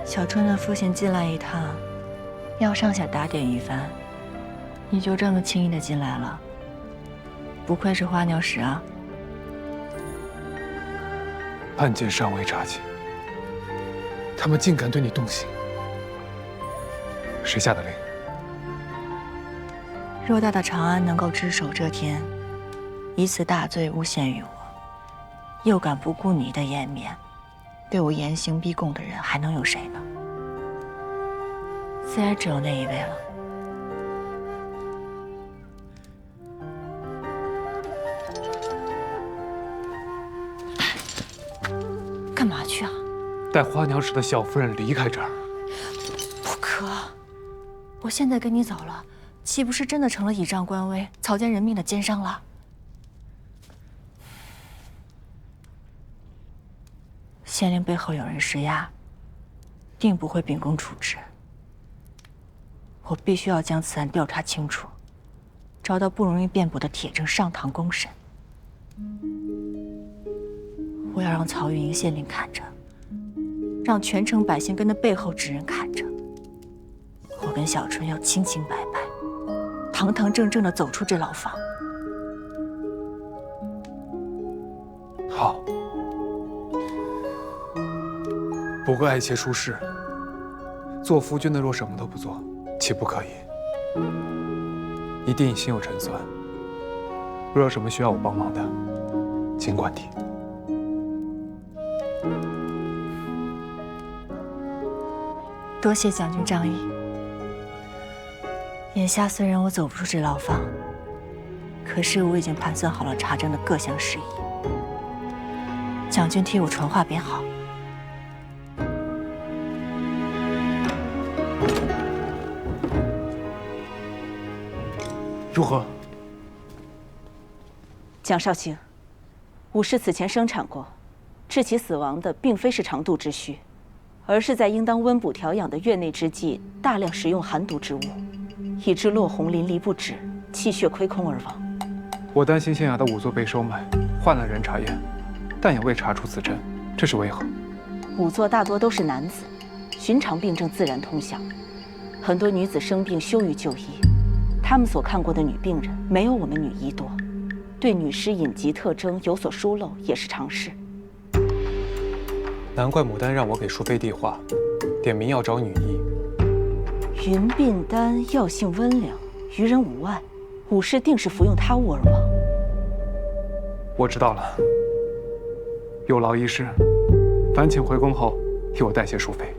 小春的父亲进来一趟，要上下打点一番，你就这么轻易的进来了？不愧是花鸟使啊！案件尚未查清，他们竟敢对你动刑，谁下的令？偌大的长安能够只手遮天，以此大罪诬陷于我，又敢不顾你的颜面，对我严刑逼供的人还能有谁呢？自然只有那一位了。干嘛去啊？带花鸟使的小夫人离开这儿。不可！我现在跟你走了，岂不是真的成了倚仗官威、草菅人命的奸商了？县令背后有人施压，定不会秉公处置。我必须要将此案调查清楚，找到不容易辩驳的铁证上堂公审。我要让曹玉莹县令看着，让全城百姓跟那背后之人看着。我跟小春要清清白白、堂堂正正地走出这牢房。好。不过爱妾出事，做夫君的若什么都不做，岂不可以？一定心有陈算。若有什么需要我帮忙的，尽管提。多谢将军仗义。眼下虽然我走不出这牢房，可是我已经盘算好了查证的各项事宜。将军替我传话便好。如何？蒋少卿，武氏此前生产过，致其死亡的并非是肠肚之虚，而是在应当温补调养的月内之际，大量食用寒毒之物，以致落红淋漓不止，气血亏空而亡。我担心县衙的仵作被收买，换了人查验，但也未查出此症，这是为何？仵作大多都是男子，寻常病症自然通晓，很多女子生病羞于就医。他们所看过的女病人没有我们女医多，对女尸隐疾特征有所疏漏也是常事。难怪牡丹让我给淑妃递话，点名要找女医。云鬓丹药性温凉，于人无碍，武氏定是服用他物而亡。我知道了，有劳医师，烦请回宫后替我代谢淑妃。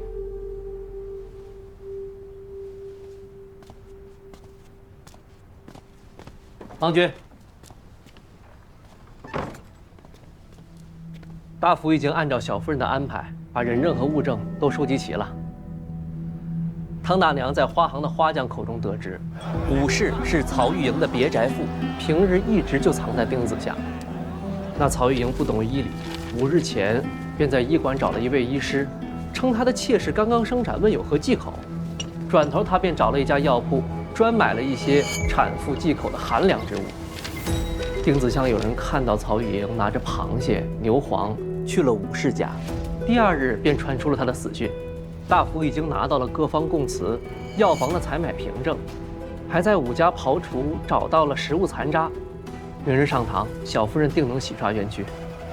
郎君，大夫已经按照小夫人的安排，把人证和物证都收集齐了。唐大娘在花行的花匠口中得知，武氏是曹玉莹的别宅妇，平日一直就藏在丁子下。那曹玉莹不懂医理，5日前便在医馆找了一位医师，称她的妾室刚刚生产，问有何忌口。转头他便找了一家药铺，专买了一些产妇忌口的寒凉之物。丁子乡有人看到曹玉莹拿着螃蟹、牛黄去了武氏家，第2日便传出了她的死讯。大夫已经拿到了各方供词、药房的采买凭证，还在武家刨除找到了食物残渣。明日上堂，小夫人定能洗刷冤屈，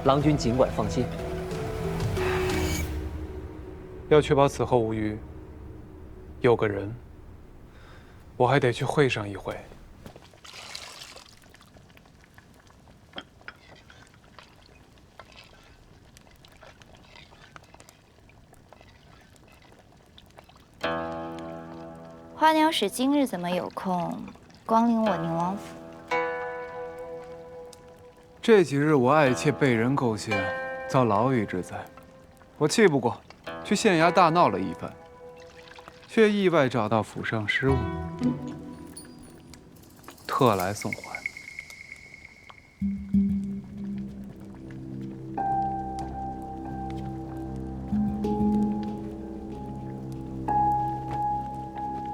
郎君尽管放心。要确保此后无虞，有个人，我还得去会上一回。花鸟使今日怎么有空光临我宁王府？这几日我爱妾被人构陷，遭牢狱之灾，我气不过，去县衙大闹了一番，却意外找到府上失物，特来送还。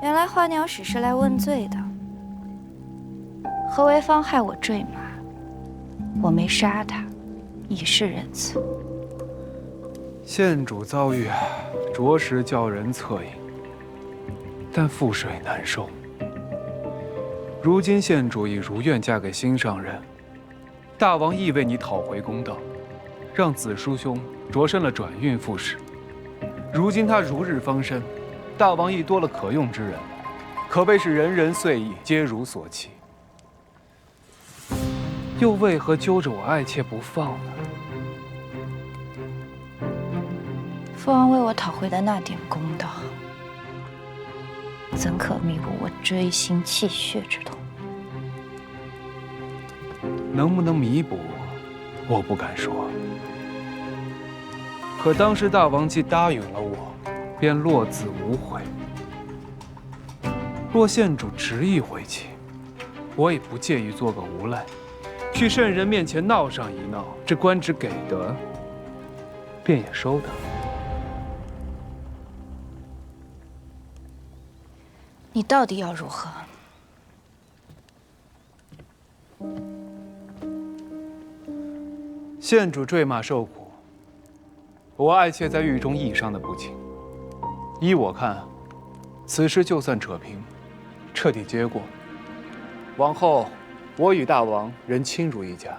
原来花鸟使是来问罪的。何为方害我坠马？我没杀他，已是仁慈。县主遭遇，着实叫人恻隐，但覆水难收。如今县主已如愿嫁给心上人，大王亦为你讨回公道，让子叔兄擢升了转运副使。如今他如日方升，大王亦多了可用之人，可谓是人人遂意，皆如所期。又为何揪着我爱妾不放呢？父王为我讨回的那点公道，怎可弥补我锥心泣血之痛？能不能弥补，我不敢说。可当时大王既答应了我，便落子无悔。若县主执意回弃，我也不介意做个无赖，去圣人面前闹上一闹，这官职给得，便也收得。你到底要如何？县主坠马受苦，我爱妾在狱中亦伤得不轻。依我看，此事就算扯平，彻底结过。往后，我与大王仍亲如一家。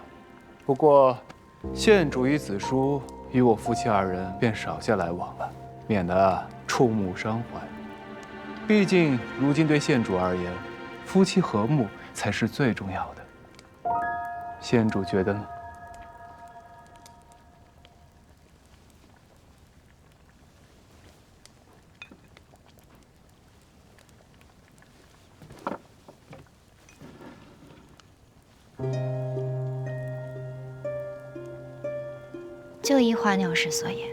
不过，县主与子叔与我夫妻二人便少些来往了，免得触目伤怀。毕竟，如今对县主而言，夫妻和睦才是最重要的。县主觉得呢？就依花鸟氏所言，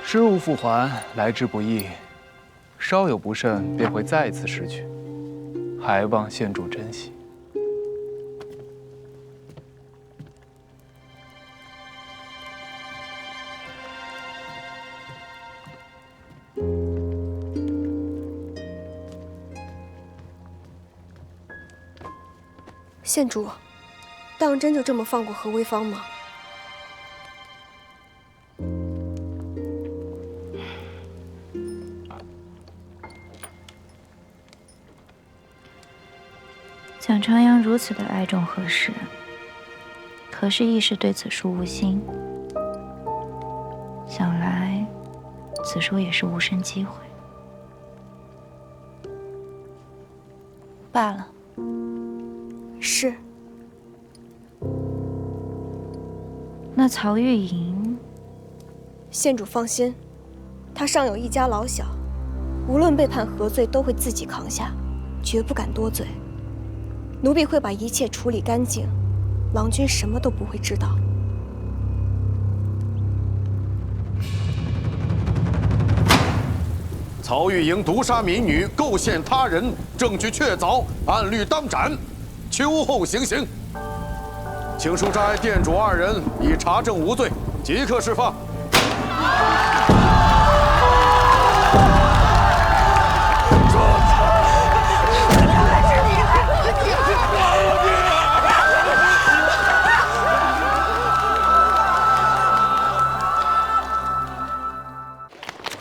失物复还，来之不易，稍有不慎便会再次失去，还望县主珍惜。县主，当真就这么放过何为芳吗？蒋长阳如此的爱重何氏，可是亦是对此书无心。想来，此书也是无生机会。罢了。是。那曹玉莹，县主放心，他上有一家老小，无论被判何罪，都会自己扛下，绝不敢多嘴。奴婢会把一切处理干净，郎君什么都不会知道。曹玉莹毒杀民女，构陷他人，证据确凿，按律当斩，秋后行刑。请书斋店主二人已查证无罪，即刻释放。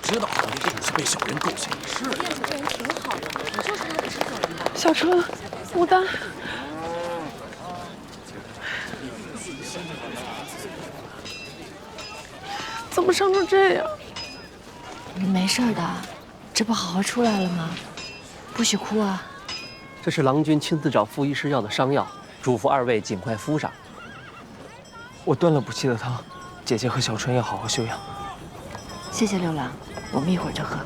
知道他只是被小人构陷，是店主这人挺好的，你就是他的制作人吧？小春，牡丹，怎么伤成这样？你没事的，这不好好出来了吗？不许哭啊！这是郎君亲自找傅医师要的伤药，嘱咐二位尽快敷上。我端了补气的汤，姐姐和小春要好好休养。谢谢六郎，我们一会儿就喝。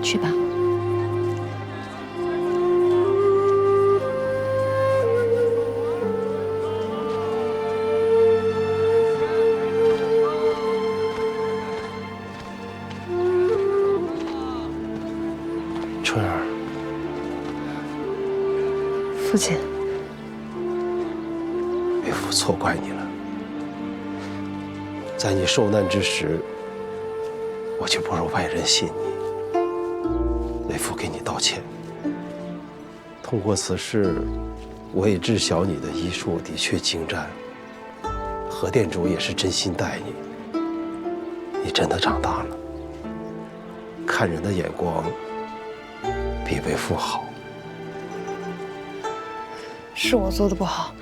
去吧。春儿，父亲，为父错怪你了。在你受难之时，我却不如外人信你。为父给你道歉。通过此事，我也知晓你的医术的确精湛，何店主也是真心待你。你真的长大了，看人的眼光比为父好。是我做的不好，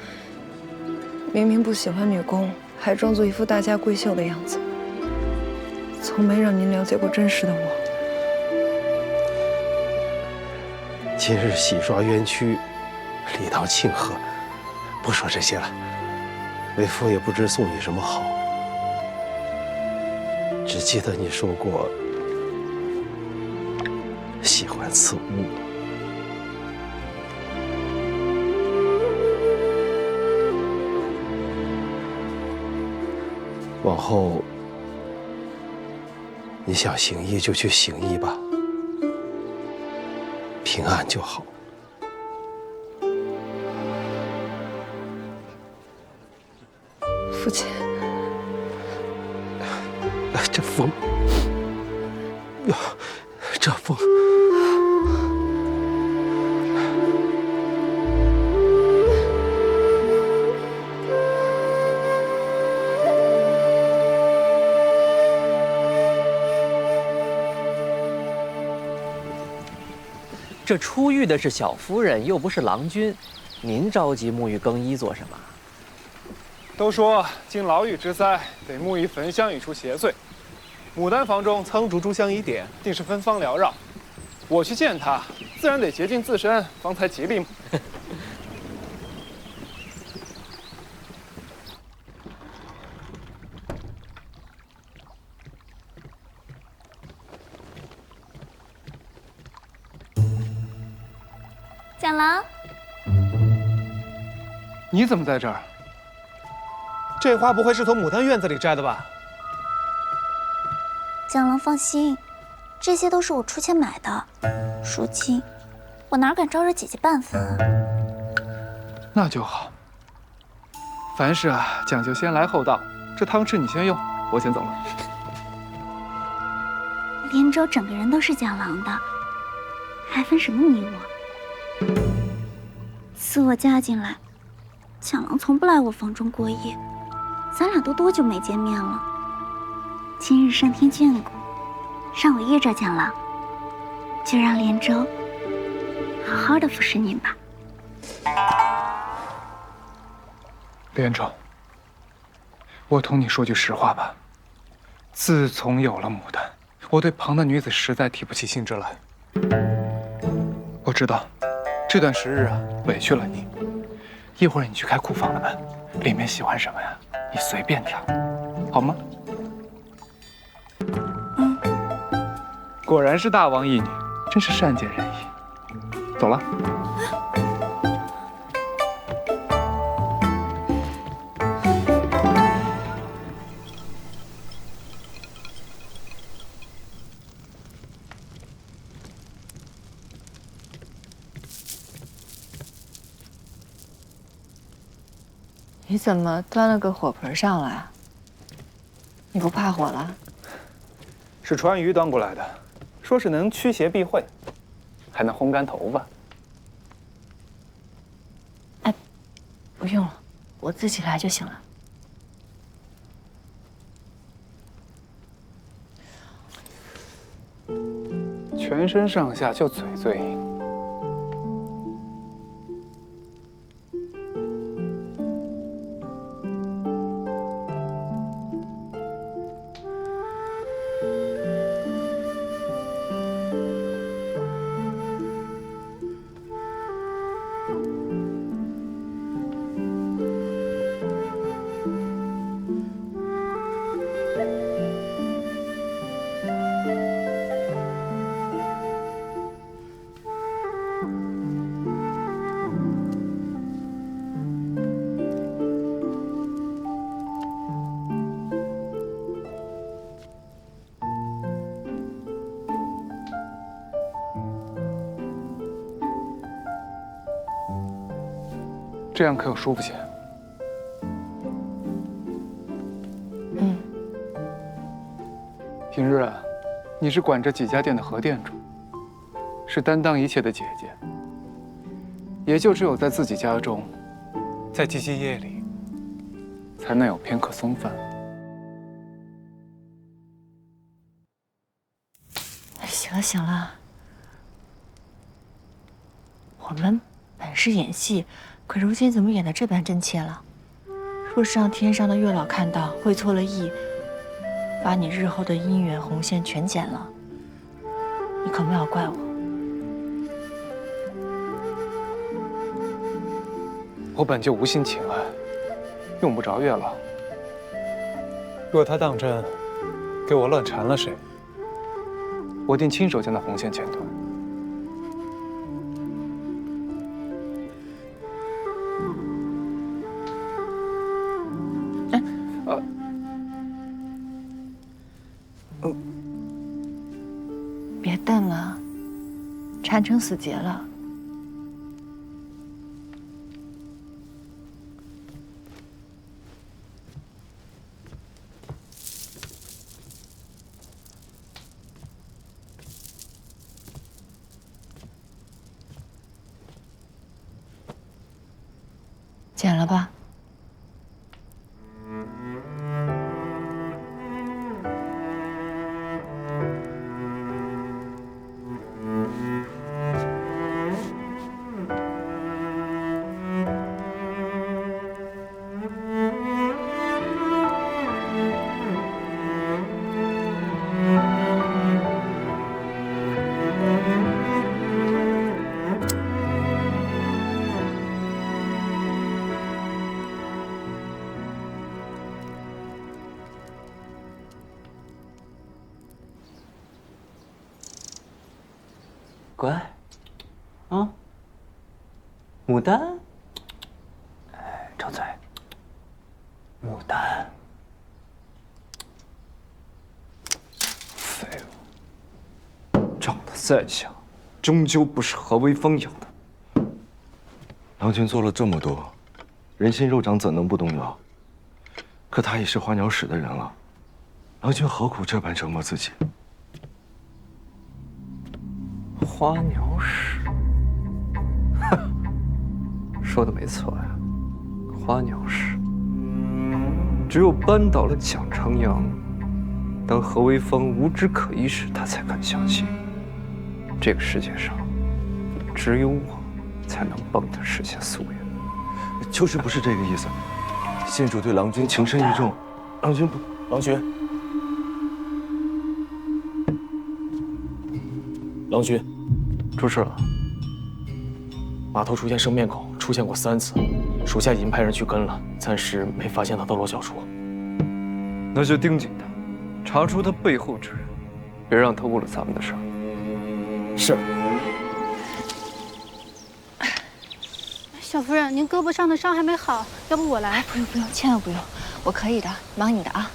明明不喜欢女工，还装作一副大家闺秀的样子，从没让您了解过真实的我。今日洗刷冤屈，理当庆贺。不说这些了，为父也不知送你什么好，只记得你说过喜欢此物。往后，你想行医就去行医吧，平安就好。父亲，这风，这风。这出狱的是小夫人，又不是郎君，您着急沐浴更衣做什么？都说经牢狱之灾，得沐浴焚香以除邪祟。牡丹房中苍竹珠香一点，定是芬芳缭绕。我去见他，自然得洁净自身，方才吉利嘛。蒋郎，你怎么在这儿？这花不会是从牡丹院子里摘的吧？蒋郎放心，这些都是我出钱买的。如今，我哪敢招惹姐姐半分啊？那就好。凡事啊，讲究先来后到。这汤匙你先用，我先走了。连州整个人都是蒋郎的，还分什么你我？自我嫁进来，蒋郎从不来我房中过夜。咱俩都多久没见面了？今日上天眷顾，让我遇着蒋郎，就让连州好好的服侍您吧。连州，我同你说句实话吧，自从有了牡丹，我对旁的女子实在提不起兴致来。我知道，这段时日啊，委屈了你。一会儿你去开库房的门，里面喜欢什么呀？你随便挑，好吗？果然是大王义女，真是善解人意。走了。你怎么端了个火盆上来？你不怕火了？是川渝端过来的，说是能驱邪避秽，还能烘干头发。哎，不用了，我自己来就行了。全身上下就嘴最硬。这样可有舒服些？嗯。平日啊，你是管这几家店的何店主，是担当一切的姐姐，也就只有在自己家中，在寂寂夜里，才能有片刻松饭。行了行了，我们本是演戏，可如今怎么演得这般真切了？若是让天上的月老看到，会错了意，把你日后的姻缘红线全剪了，你可莫要怪我。我本就无心情爱，用不着月老。若他当真给我乱缠了谁，我定亲手将那红线剪断。别瞪了，缠成死结了。剪了吧。乖，啊，牡丹，哎，张嘴，牡丹，废物，长得再像，终究不是何威风养的。郎君做了这么多，人心肉长怎能不动摇？可他已是花鸟使的人了，郎君何苦这般折磨自己？花鸟使，说的没错呀。花鸟使，只有扳倒了蒋长阳，当何威风无枝可依时，他才敢相信，这个世界上只有我才能帮他实现夙愿。就是不是这个意思。县主对郎君情深意重，郎君不，郎君，郎君。出事了，码头出现生面孔，出现过3次，属下已经派人去跟了，暂时没发现他的落脚处。那就盯紧他，查出他背后之人，别让他误了咱们的事儿。是。小夫人，您胳膊上的伤还没好，要不我来？不用不用，千万不用，我可以的，忙你的啊。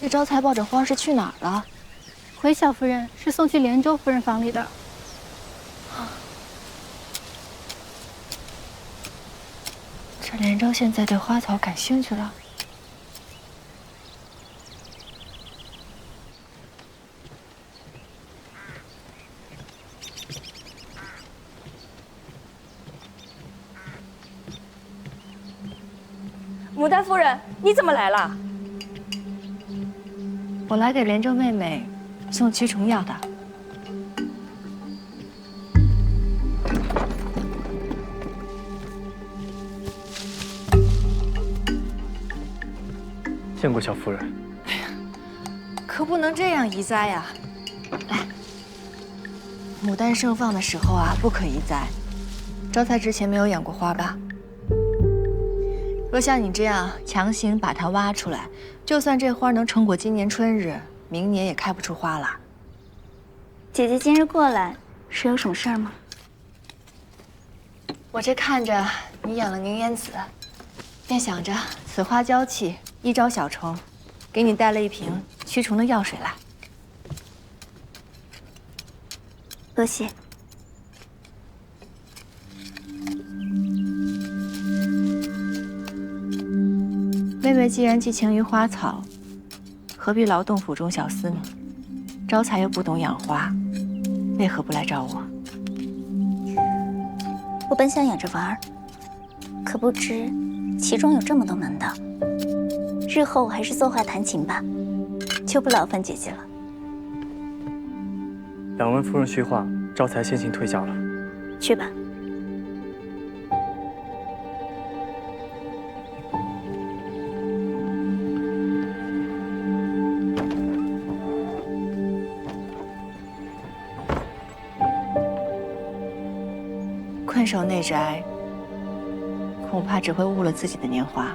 这招财抱着花是去哪儿了？回小夫人是送去连州夫人房里的。这连州现在对花草感兴趣了。牡丹夫人，你怎么来了？我来给连州妹妹送驱虫药的。见过小夫人。可不能这样移栽呀！来，牡丹盛放的时候啊，不可移栽。招财之前没有养过花吧？若像你这样强行把它挖出来，就算这花能撑过今年春日，明年也开不出花了。姐姐今日过来是有什么事儿吗？我这看着你养了凝烟子，便想着此花娇气，易招小虫，给你带了一瓶驱虫的药水来。多谢。妹妹既然寄情于花草，何必劳动府中小厮呢？招财又不懂养花，为何不来找我？我本想养着玩儿，可不知其中有这么多门道。日后我还是作画弹琴吧，就不劳烦姐姐了。两位夫人叙话，招财先行退下了。去吧。困守内宅，恐怕只会误了自己的年华。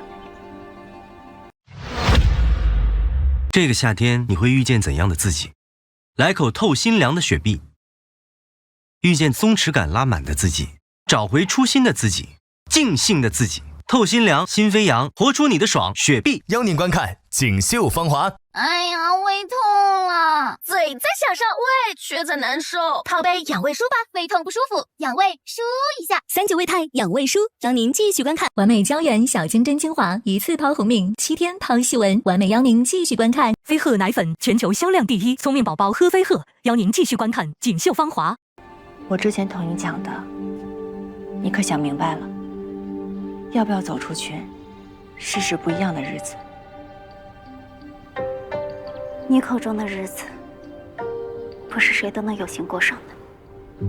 这个夏天你会遇见怎样的自己？来口透心凉的雪碧，遇见松弛感拉满的自己，找回初心的自己，尽兴的自己。透心凉，心飞扬，活出你的爽。雪碧邀您观看《锦绣芳华》。哎呀，胃痛了，嘴在想上，胃却在难受。泡杯养胃舒吧，胃痛不舒服，养胃舒一下。39胃泰养胃舒，邀您继续观看完美胶原小金针精华，一次抛红敏，7天抛细纹。完美邀您继续观看飞鹤奶粉全球销量第1，聪明宝宝喝飞鹤。邀您继续观看《锦绣芳华》。我之前同你讲的，你可想明白了？要不要走出去，试试不一样的日子？你口中的日子，不是谁都能有幸过上的。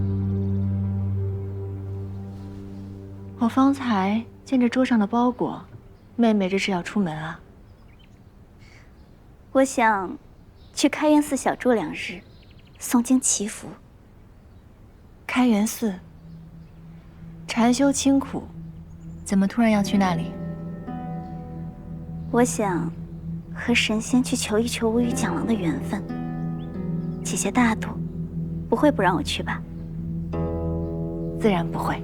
我方才见着桌上的包裹，妹妹这是要出门啊？我想去开元寺小住2日，诵经祈福。开元寺，禅修清苦，怎么突然要去那里？我想和神仙去求一求我与蒋郎的缘分。姐姐大度，不会不让我去吧？自然不会。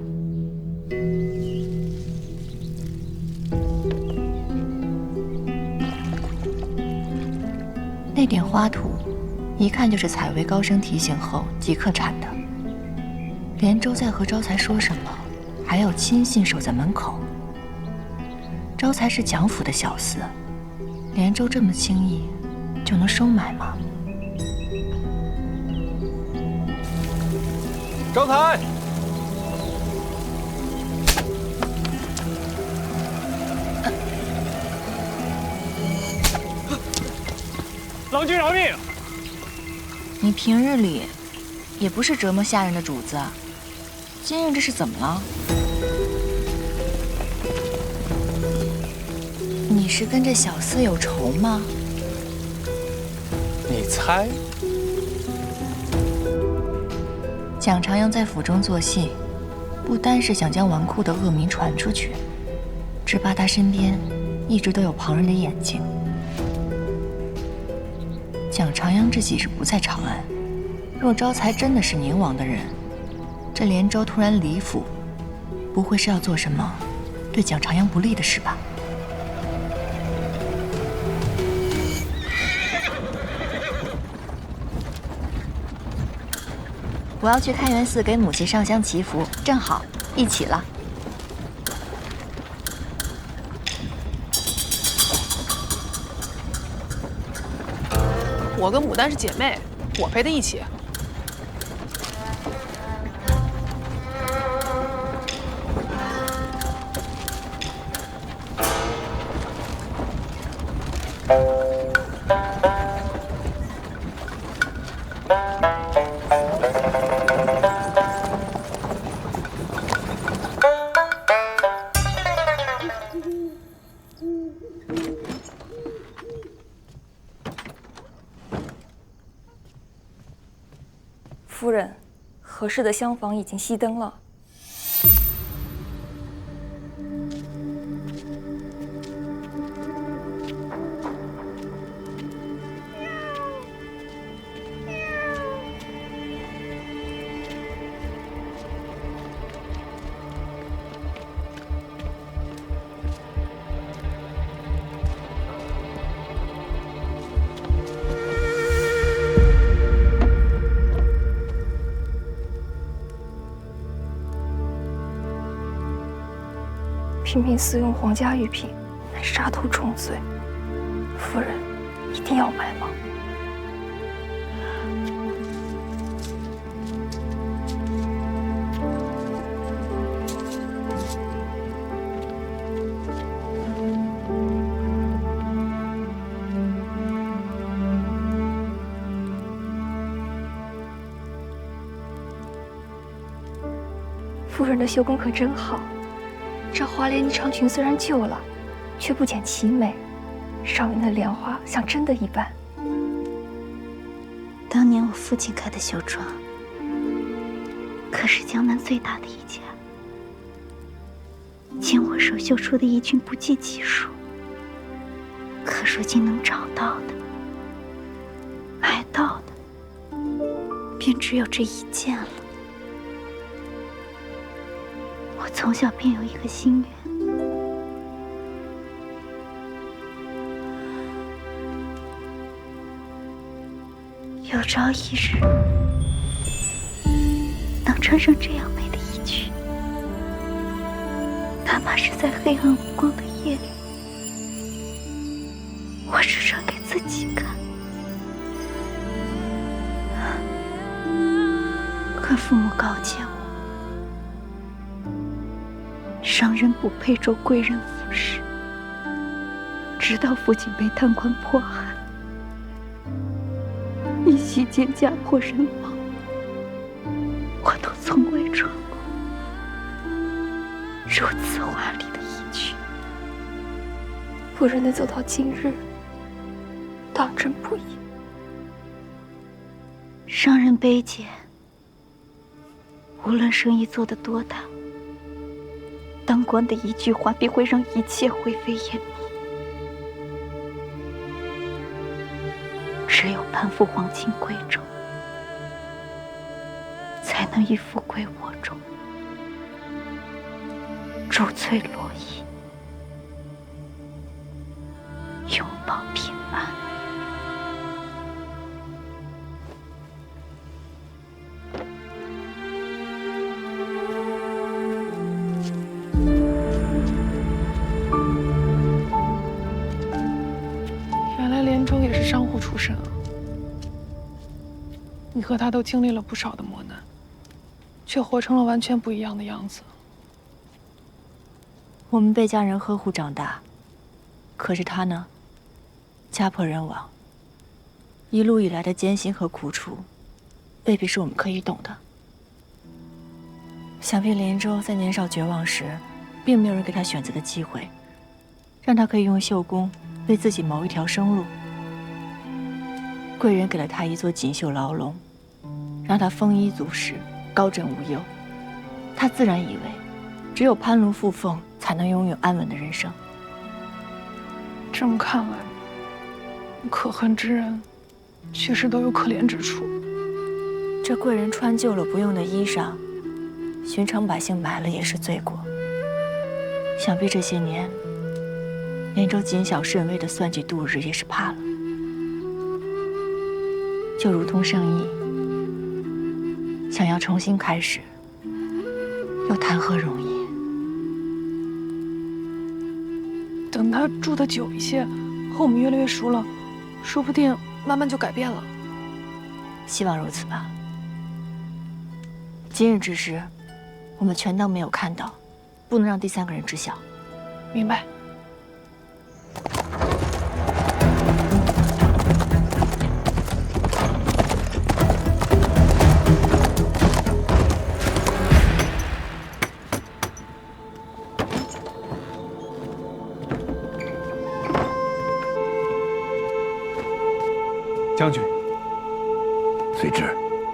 那点花土，一看就是采薇高声提醒后即刻产的。连州在和招财说什么，还有亲信守在门口。招财是蒋府的小厮，连州这么轻易就能收买吗？招财，郎君饶命！你平日里也不是折磨下人的主子，今日这是怎么了？你是跟这小厮有仇吗？你猜？蒋长阳在府中做戏，不单是想将纨绔的恶名传出去，只怕他身边一直都有旁人的眼睛。蒋长阳这几日不在长安，若招财真的是宁王的人，这连州突然离府，不会是要做什么对蒋长阳不利的事吧？我要去开元寺给母亲上香祈福，正好一起了。我跟牡丹是姐妹，我陪她一起。夫人，合适的厢房已经熄灯了。频频私用皇家玉品，乃乃杀头重罪，夫人一定要买吗？夫人的绣工可真好，这华莲衣长裙虽然旧了，却不减其美，上面的莲花像真的一般。当年我父亲开的绣庄，可是江南最大的一家，经我手绣出的衣裙不计其数，可如今能找到的、买到的，便只有这一件了。我从小便有一个心愿，有朝一日能穿上这样美的衣裙，哪怕是在黑暗无光的夜里，我只穿给自己看。可父母告诫我，商人不配做贵人服侍，直到父亲被贪官迫害，一夕间家破人亡，我都从未穿过如此华丽的衣裙。夫人能走到今日，当真不易。商人卑贱，无论生意做得多大，当官的一句话必会让一切灰飞烟灭。只有攀附皇亲贵胄，才能以富贵我重，珠翠罗衣，拥抱平安。连州也是商户出身啊，你和他都经历了不少的磨难，却活成了完全不一样的样子。我们被家人呵护长大，可是他呢，家破人亡，一路以来的艰辛和苦楚，未必是我们可以懂的。想必连州在年少绝望时，并没有人给他选择的机会，让他可以用绣工为自己谋一条生路。贵人给了他一座锦绣牢笼，让他丰衣足食，高枕无忧。他自然以为，只有攀龙附凤，才能拥有安稳的人生。这么看来，可恨之人，确实都有可怜之处。这贵人穿旧了不用的衣裳，寻常百姓买了也是罪过。想必这些年，连州谨小慎微的算计度日也是怕了。就如同圣意，想要重新开始，又谈何容易？等他住得久一些，和我们越来越熟了，说不定慢慢就改变了。希望如此吧。今日之事，我们全当没有看到，不能让第三个人知晓。明白。将军，随之，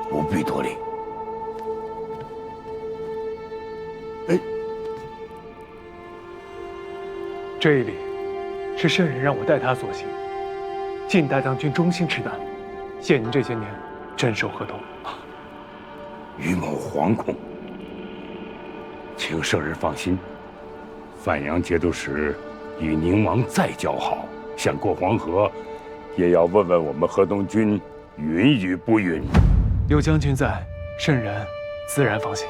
不必多礼。这一礼，是圣人让我代他所行。晋大将军忠心持胆，谢您这些年镇守河东。于某惶恐，请圣人放心，范阳节度使与宁王再交好，想过黄河，也要问问我们河东军允与不允。有将军在，圣人自然放心。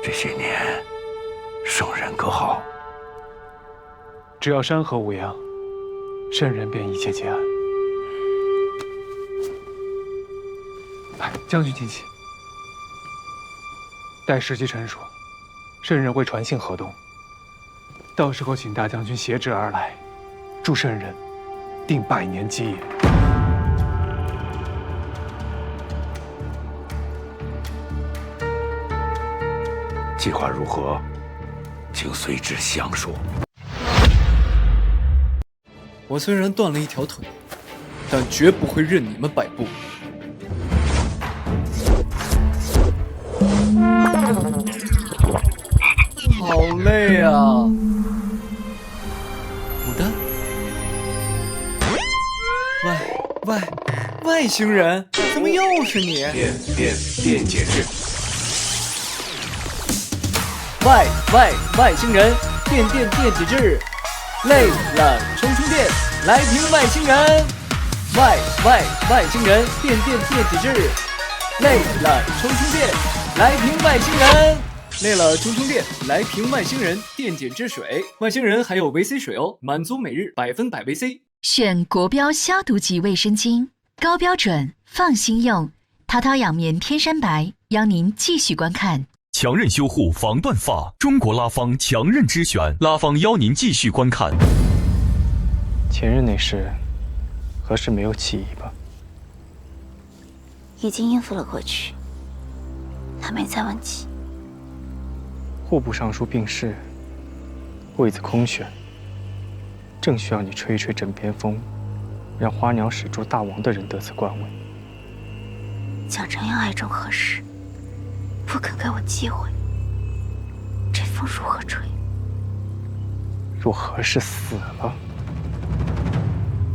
这些年，圣人可好？只要山河无恙，圣人便一切皆安。来，将军请起。待时机成熟，圣人会传信河东，到时候请大将军携旨而来，助圣人定100年基业。计划如何？请随之详说。我虽然断了一条腿，但绝不会任你们摆布。好累啊！牡丹，外星人，怎么又是你？电解质。外星人，电解质，累了充电，来瓶外星人。外星人，电解质，累了充电，来瓶外星人。累了充电，来瓶外星人电解质水。外星人还有维 C 水哦，满足每日100%维 C。选国标消毒级卫生巾，高标准，放心用。滔滔养棉天山白，邀您继续观看。强韧修护防断发，中国拉芳强韧之选，拉芳邀您继续观看。前任那事，何时没有起疑吧？已经应付了过去，他没再问起。户部尚书病逝，位子空悬，正需要你吹一吹枕边风，让花鸟使捉大王的人得此官位。蒋承阳爱中何事？不肯给我机会，这风如何吹？若何氏死了，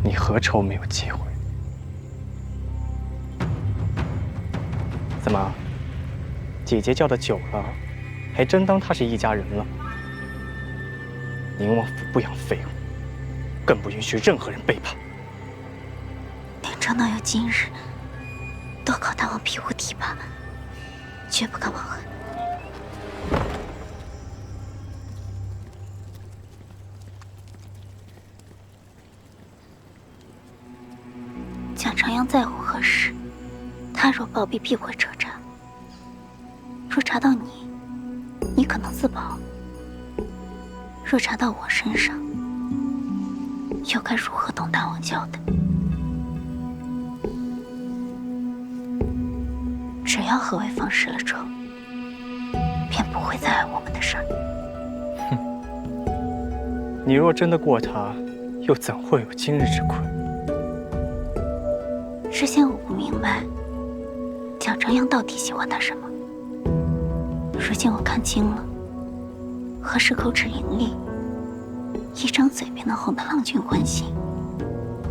你何愁没有机会？怎么，姐姐叫的久了，还真当他是一家人了？宁王府不养废物，更不允许任何人背叛。连长到有今日，都靠大王庇护提拔，绝不敢忘恩。蒋承阳在乎何事？他若暴毙，必会彻查。若查到你，你可能自保；若查到我身上，又该如何同大王交代？只要何为方失了仇，便不会再碍我们的事儿。你若真的过他，又怎会有今日之困？之前我不明白，蒋承阳到底喜欢他什么。如今我看清了，何氏口齿伶俐，一张嘴便能哄得郎君欢心，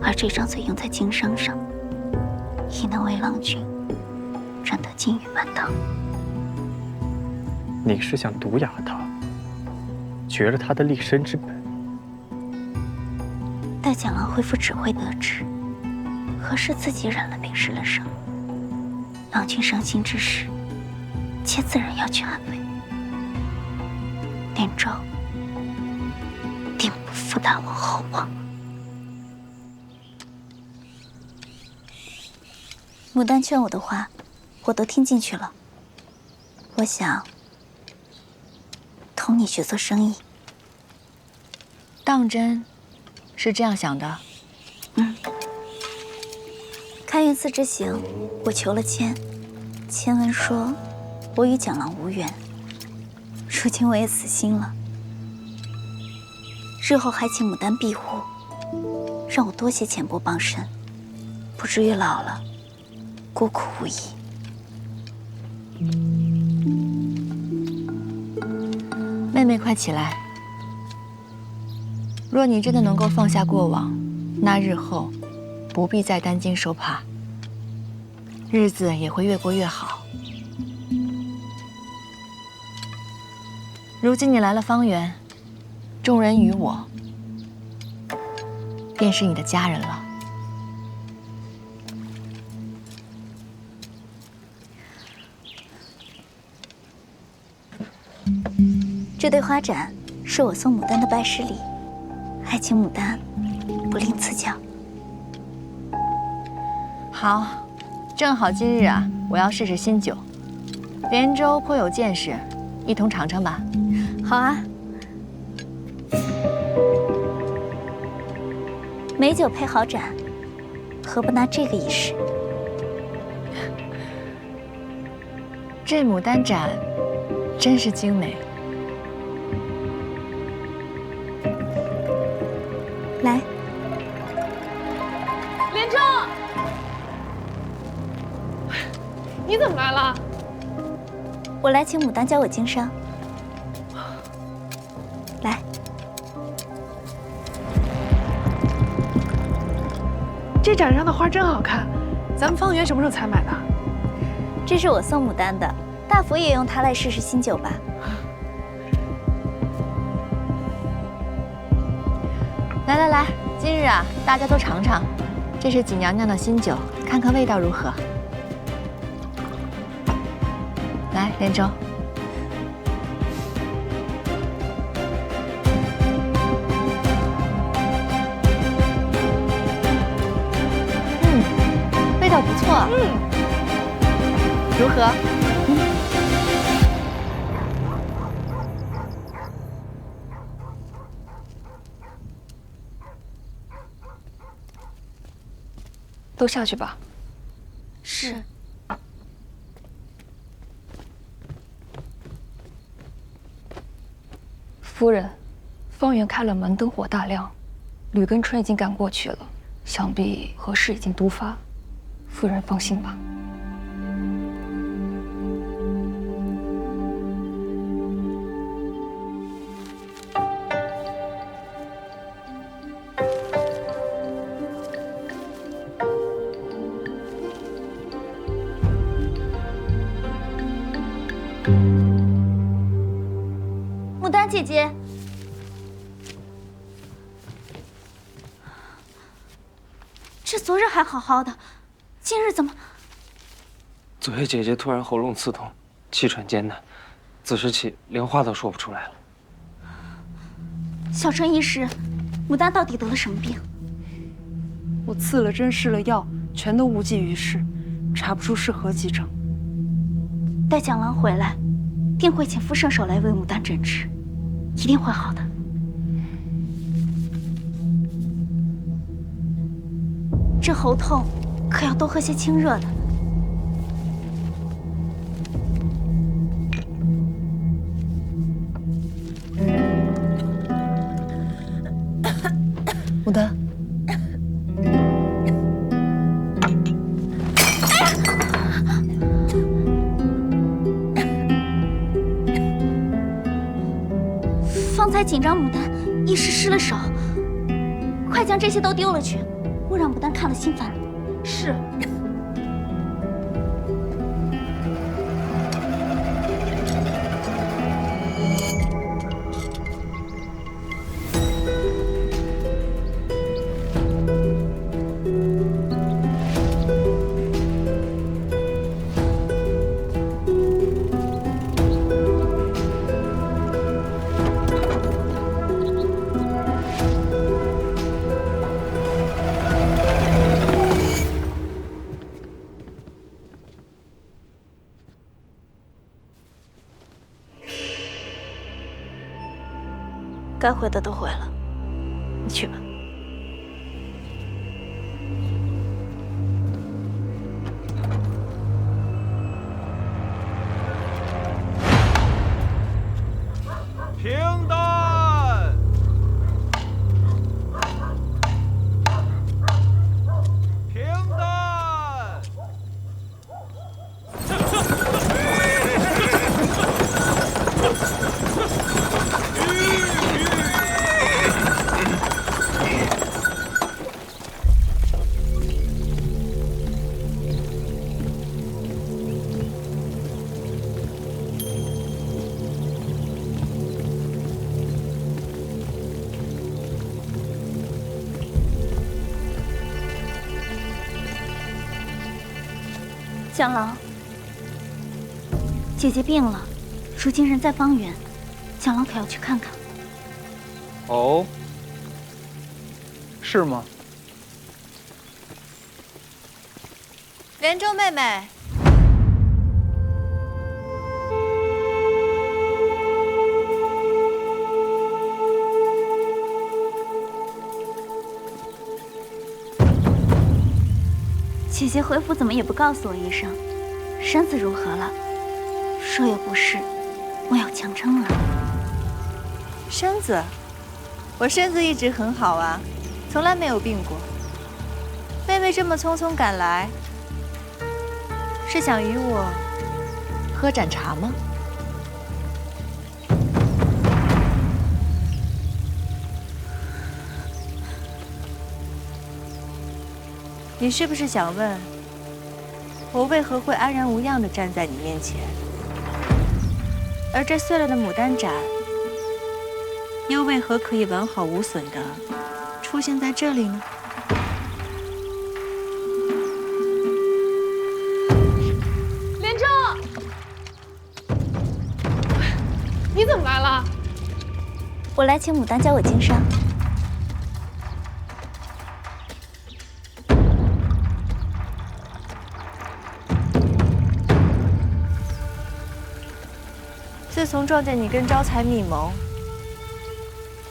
而这张嘴用在经商上，亦能为郎君赚得金玉满堂。你是想毒哑他，绝了他的立身之本？待蒋郎恢复指挥得知，何氏自己染了病失了声，郎君伤心之时，妾自然要去安慰。连州定不负大王厚望。牡丹劝我的话，我都听进去了。我想同你去做生意。当真是这样想的？开元寺之行，我求了签，签文说我与蒋郎无缘。如今我也死心了，日后还请牡丹庇护，让我多些钱帛傍身，不至于老了孤苦无依。妹妹，快起来！若你真的能够放下过往，那日后不必再担惊受怕，日子也会越过越好。如今你来了方圆，众人与我便是你的家人了。这对花盏是我送牡丹的拜师礼，还请牡丹不吝赐教。好，正好今日啊，我要试试新酒。连州颇有见识，一同尝尝吧。好啊。美酒配好盏，何不拿这个一试？这牡丹盏真是精美。来，连州，你怎么来了？我来请牡丹教我经商。来，这盏上的花真好看，咱们方圆什么时候才买的？这是我送牡丹的，大福也用它来试试新酒吧。来来来，今日啊，大家都尝尝，这是锦娘娘的新酒，看看味道如何。来，连州。味道不错。如何？都下去吧。是。夫人，方圆开了门，灯火大亮，吕跟春已经赶过去了，想必何事已经毒发。夫人放心吧。牡丹姐姐，这昨日还好好的，今日怎么？昨夜姐姐突然喉咙刺痛，气喘艰难，自时起连话都说不出来了。小春医师，牡丹到底得了什么病？我赐了针，试了药，全都无济于事，查不出是何疾症。待蒋郎回来，定会请副圣手来为牡丹诊治，一定会好的。这喉痛，可要多喝些清热的。牡丹，方才紧张牡丹一时失了手，快将这些都丢了去，莫让牡丹看了心烦。是。该回的都回了，你去吧。平淡，平淡。蒋郎，姐姐病了，如今人在方圆，蒋郎可要去看看。哦，是吗？连州妹妹，姐姐回府怎么也不告诉我一声，身子如何了？若有不适，我有强撑了。身子，我身子一直很好啊，从来没有病过。妹妹这么匆匆赶来，是想与我喝盏茶吗？你是不是想问，我为何会安然无恙地站在你面前？而这碎了的牡丹盏，又为何可以完好无损地出现在这里呢？连州，你怎么来了？我来请牡丹教我经商。自从撞见你跟招财密谋，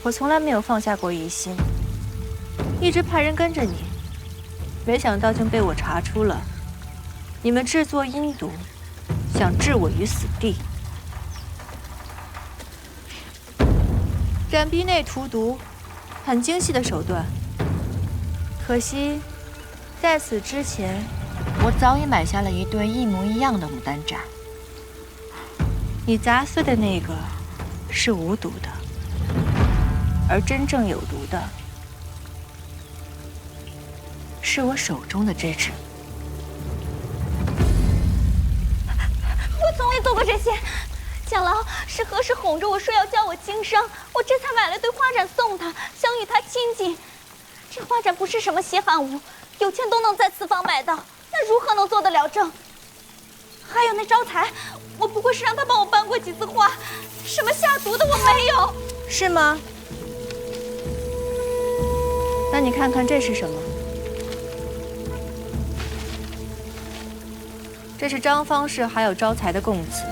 我从来没有放下过疑心，一直派人跟着你，没想到竟被我查出了你们制作阴毒，想置我于死地。斩逼内荼毒，很精细的手段。可惜，在此之前，我早已买下了一对一模一样的牡丹盏。你砸碎的那个是无毒的，而真正有毒的是我手中的这只。我从未做过这些。蒋老是何时哄着我说要教我经商，我这才买了对花盏送他，想与他亲近。这花盏不是什么稀罕物，有钱都能在此坊买到，那如何能做得了正？还有那招财，我不过是让他帮我搬过几次花，什么下毒的我没有。是吗？那你看看这是什么？这是张方氏还有招财的供词，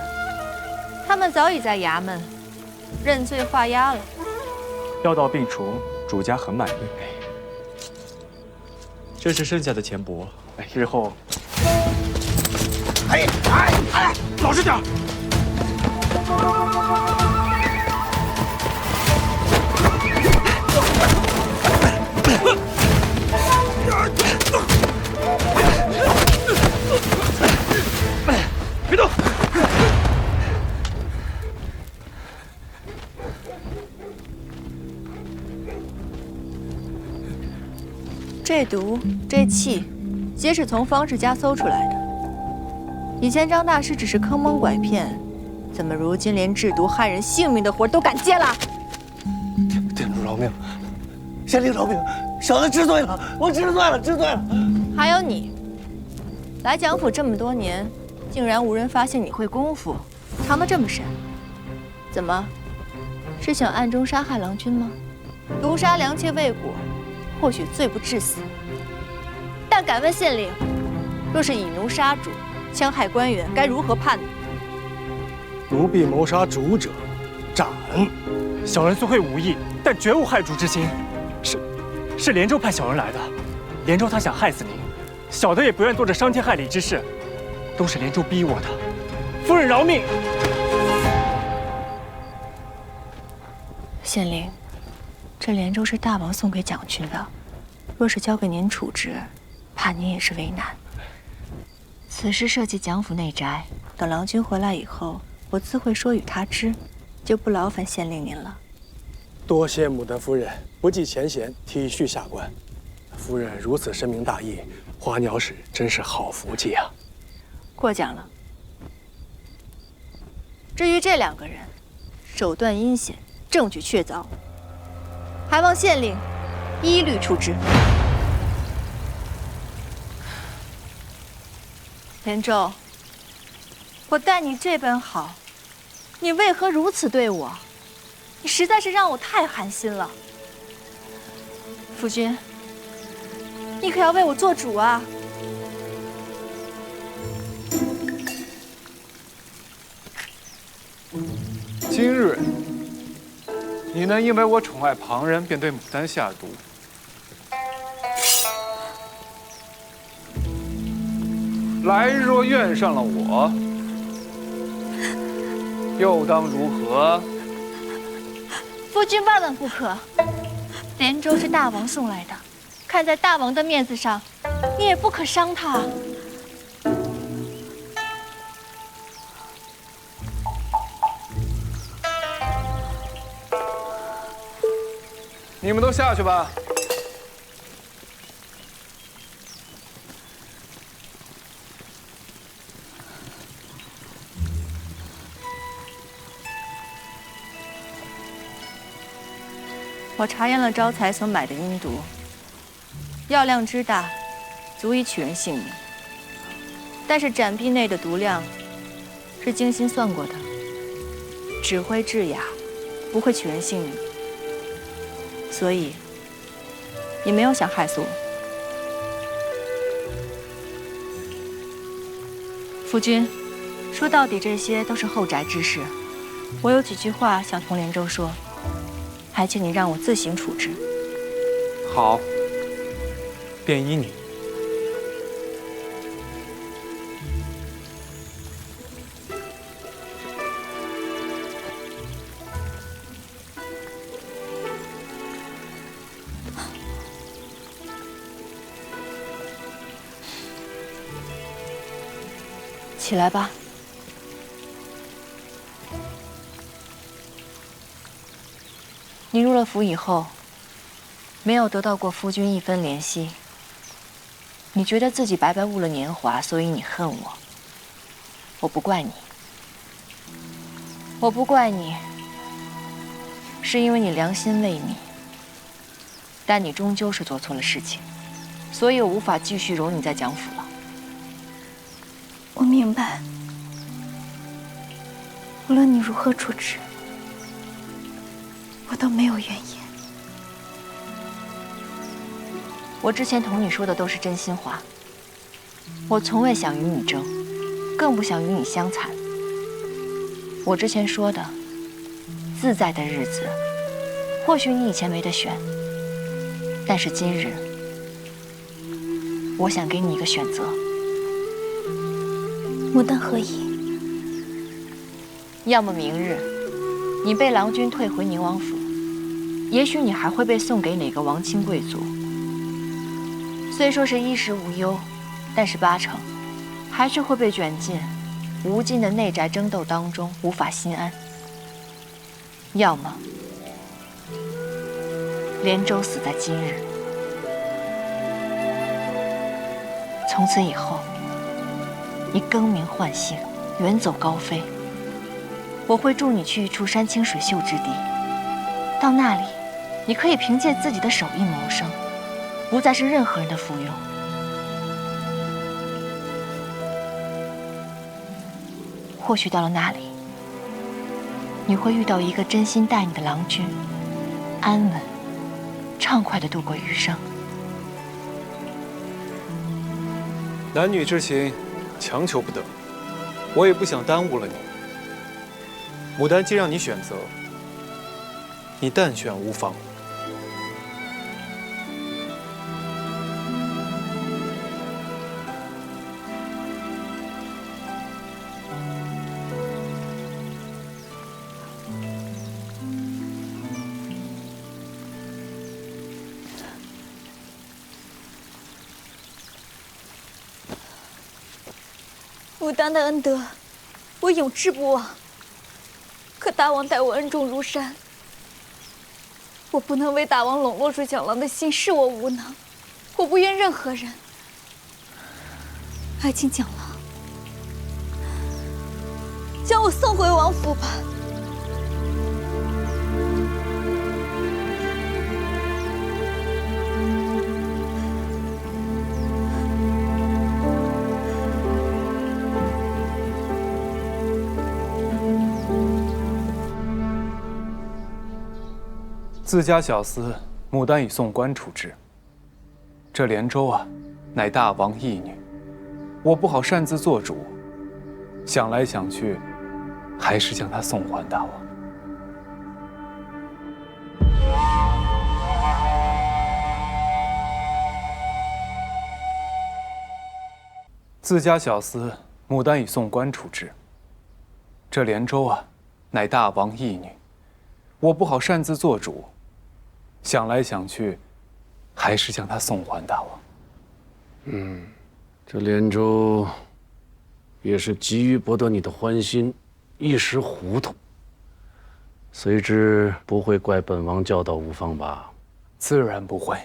他们早已在衙门认罪画押了。药到病除，主家很满意。这是剩下的钱帛，日后。老实点！别动！这毒这气，皆是从方氏家搜出来的。以前张大师只是坑蒙拐骗，怎么如今连制毒害人性命的活都敢接了？店主饶命，县令饶命，小的知罪了，我知罪了，知罪了。还有你，来蒋府这么多年，竟然无人发现你会功夫，藏得这么深。怎么，是想暗中杀害郎君吗？毒杀良妾未果，或许罪不至死。但敢问县令，若是以奴杀主，戕害官员，该如何判呢？奴婢谋杀主者，斩。小人虽会武艺，但绝无害主之心。是连州派小人来的，连州他想害死您，小的也不愿做这伤天害理之事，都是连州逼我的。夫人饶命！县令，这连州是大王送给蒋勋的，若是交给您处置，怕您也是为难。此事涉及蒋府内宅，等郎君回来以后，我自会说与他知，就不劳烦县令您了。多谢牡丹夫人不计前嫌，体恤下官。夫人如此深明大义，花鸟使真是好福气啊！过奖了。至于这两个人，手段阴险，证据确凿，还望县令一律处置。连州，我待你这般好，你为何如此对我？你实在是让我太寒心了。夫君，你可要为我做主啊！今日，你能因为我宠爱旁人便对牡丹下毒，来日若怨上了我，又当如何？夫君万万不可！连州是大王送来的，看在大王的面子上，你也不可伤他。你们都下去吧。我查验了招财所买的阴毒，药量之大，足以取人性命。但是斩壁内的毒量是精心算过的，只会致哑，不会取人性命，所以也没有想害死我。夫君，说到底这些都是后宅之事，我有几句话想同连州说。还请你让我自行处置。好，便依你。起来吧。你入了府以后，没有得到过夫君一分怜惜。你觉得自己白白误了年华，所以你恨我。我不怪你，我不怪你，是因为你良心未泯。但你终究是做错了事情，所以我无法继续容你在蒋府了。我明白，无论你如何处置，我都没有怨言。我之前同你说的都是真心话。我从未想与你争，更不想与你相残。我之前说的，自在的日子，或许你以前没得选，但是今日，我想给你一个选择。牡丹何意？要么明日，你被郎君退回宁王府。也许你还会被送给哪个王亲贵族。虽说是衣食无忧，但是8成还是会被卷进无尽的内宅争斗当中，无法心安。要么连州死在今日，从此以后你更名换姓，远走高飞。我会助你去一处山清水秀之地，到那里你可以凭借自己的手艺谋生，不再是任何人的附庸。或许到了那里，你会遇到一个真心待你的郎君，安稳、畅快地度过余生。男女之情，强求不得，我也不想耽误了你。牡丹既让你选择，你但选无妨。牡丹的恩德，我永志不忘。可大王待我恩重如山，我不能为大王笼络住蒋郎的心，是我无能。我不怨任何人。还请蒋郎将我送回王府吧。自家小厮，牡丹已送官处置。这连州啊，乃大王义女，我不好擅自做主，想来想去，还是将她送还大王。自家小厮牡丹已送官处置。这连州啊，乃大王义女，我不好擅自做主，想来想去，还是将她送还大王。这连州也是急于博得你的欢心，一时糊涂。随之不会怪本王教导无方吧？自然不会，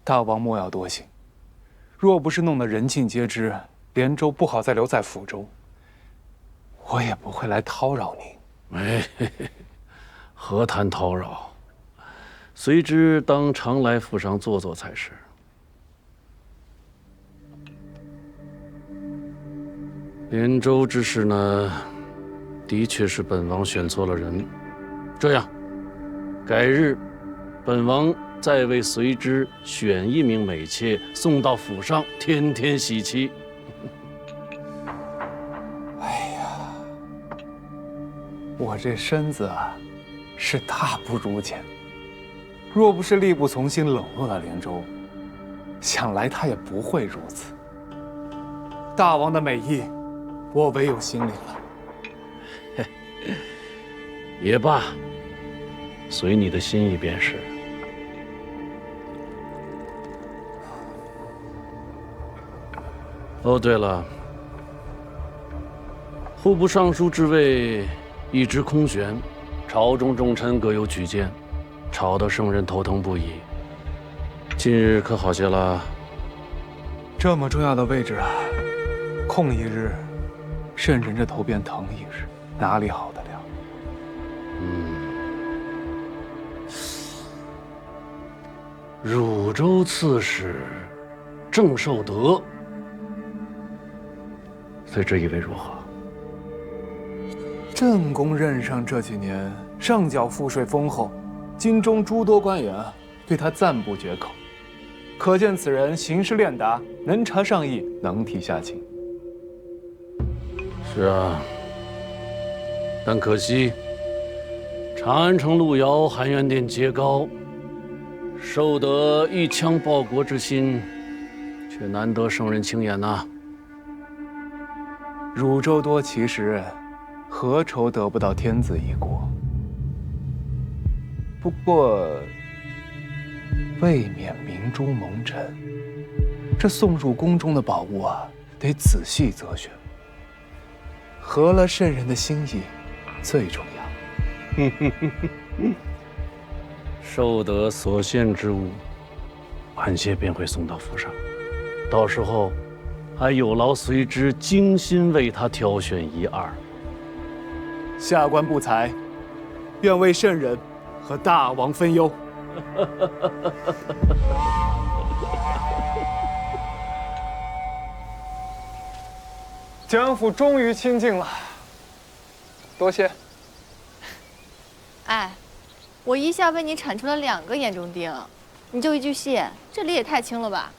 大王莫要多心。若不是弄得人尽皆知，连州不好再留在府中，我也不会来叨扰您。哎，何谈叨扰？随之当常来府上坐坐才是。连州之事呢，的确是本王选错了人。这样，改日，本王再为随之选一名美妾送到府上，天天喜气。我这身子啊，是大不如前。若不是力不从心冷落了连州，想来他也不会如此。大王的美意，我唯有心领了。也罢，随你的心意便是。哦，对了，户部尚书之位一直空悬，朝中重臣各有举荐，吵得圣人头疼不已。近日可好些了？这么重要的位置啊，空一日，圣人这头便疼一日，哪里好得了？汝州刺史郑寿德，随之以为如何？郑公任上这几年，上缴赋税丰厚，京中诸多官员对他赞不绝口，可见此人行事练达，能察上意，能提下情。是啊，但可惜长安城路遥，含元殿阶高，受得一腔报国之心，却难得圣人轻言呐。汝州多奇时，何愁得不到天子一国？不过，为免明珠蒙尘，这送入宫中的宝物啊，得仔细择选，合了圣人的心意最重要。受得所献之物，晚些便会送到府上，到时候还有劳随之精心为他挑选一二。下官不才，愿为圣人和大王分忧。江府终于清静了，多谢。哎，我一下为你铲除了2个眼中钉，你就一句谢，这理也太轻了吧？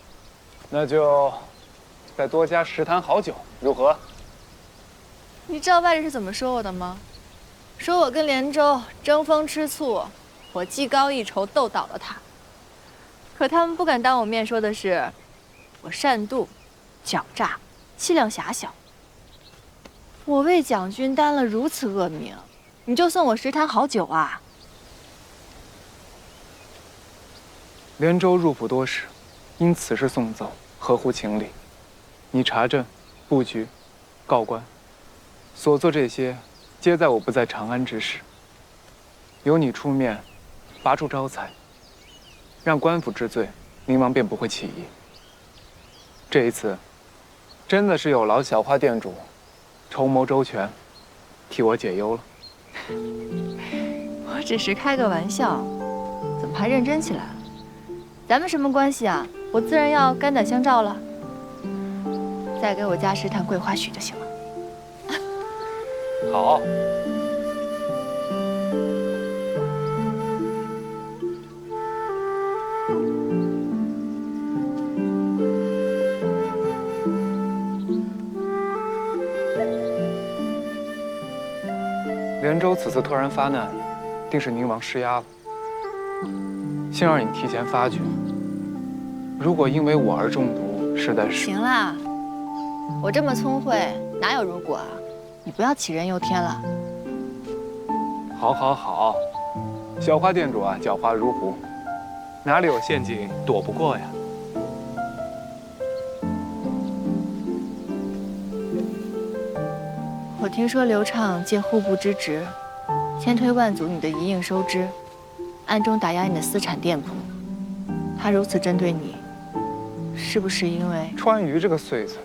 那就再多加10坛好酒，如何？你知道外人是怎么说我的吗？说我跟连州争风吃醋，我技高一筹斗倒了他。可他们不敢当我面说的是，我善妒、狡诈、气量狭小。我为蒋军担了如此恶名，你就送我10坛好酒啊？连州入府多时，因此事送走，合乎情理。你查证、布局、告官，所做这些，皆在我不在长安之时。由你出面，拔出招财，让官府治罪，宁王便不会起疑。这一次，真的是有劳小花店主筹谋周全，替我解忧了。我只是开个玩笑，怎么还认真起来了？咱们什么关系啊？我自然要肝胆相照了。再给我加10坛桂花许就行了。好。连州此次突然发难，定是宁王施压了。幸而你提前发觉，如果因为我而中毒，实在是……行啦，我这么聪慧，哪有如果啊？你不要杞人忧天了。好，小花店主啊，狡猾如狐，哪里有陷阱躲不过呀？我听说刘畅借户部之职，千推万阻你的一应收支，暗中打压你的私产店铺。他如此针对你，是不是因为川渝这个碎子，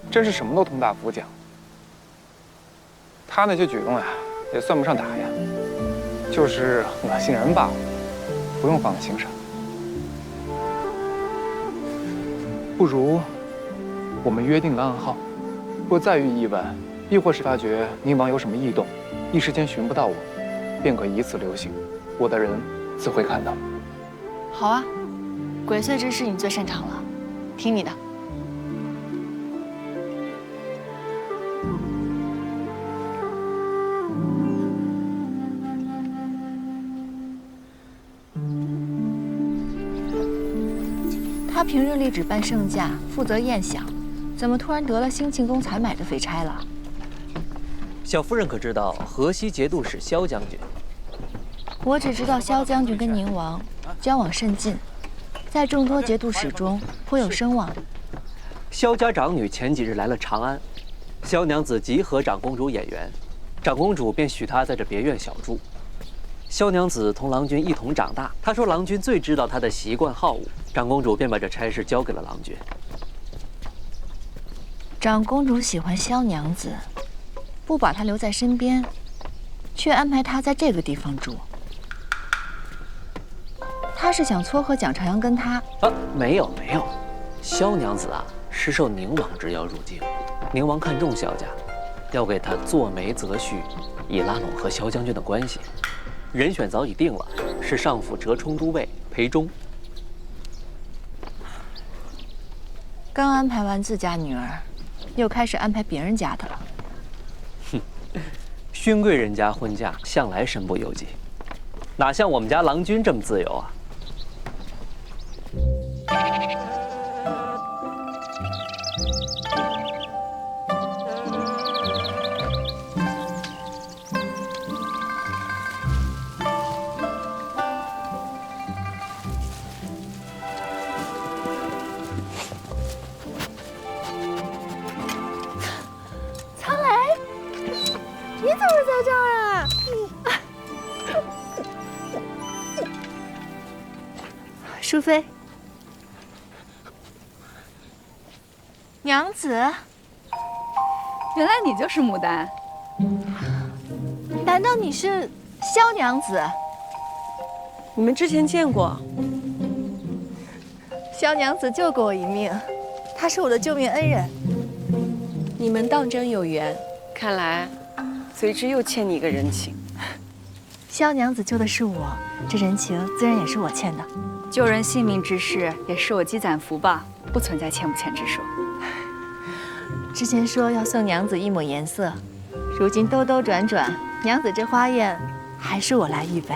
真是什么都通大夫讲。他那些举动呀，也算不上打压，就是恶心人罢了，不用放在心上。不如我们约定个暗号，若再遇意外，亦或是发觉宁王有什么异动，一时间寻不到我，便可以此留行，我的人自会看到。好啊，鬼祟之事你最擅长了，听你的。他平日里只办盛驾，负责宴享，怎么突然得了兴庆宫采买的匪差了？小夫人可知道河西节度使萧将军？我只知道萧将军跟宁王交往甚近，在众多节度使中颇有声望。萧家长女前几日来了长安，萧娘子极合长公主眼缘，长公主便许她在这别院小住。萧娘子同郎君一同长大，她说郎君最知道她的习惯好恶，长公主便把这差事交给了郎君。长公主喜欢萧娘子，不把她留在身边，却安排她在这个地方住。她是想撮合蒋朝阳跟她？没有，萧娘子啊是受宁王之邀入境，宁王看重萧家，要给她做媒择婿，以拉拢和萧将军的关系。人选早已定了，是上府折冲都尉裴忠。刚安排完自家女儿，又开始安排别人家的了。哼，勋贵人家婚嫁向来身不由己，哪像我们家郎君这么自由啊？淑妃，娘子，原来你就是牡丹。难道你是萧娘子？你们之前见过？萧娘子救过我一命，她是我的救命恩人。你们当真有缘，看来随之又欠你一个人情。萧娘子救的是我，这人情自然也是我欠的。救人性命之事也是我积攒福报，不存在欠不欠之说。之前说要送娘子一抹颜色，如今兜兜转转，娘子这花宴还是我来预备，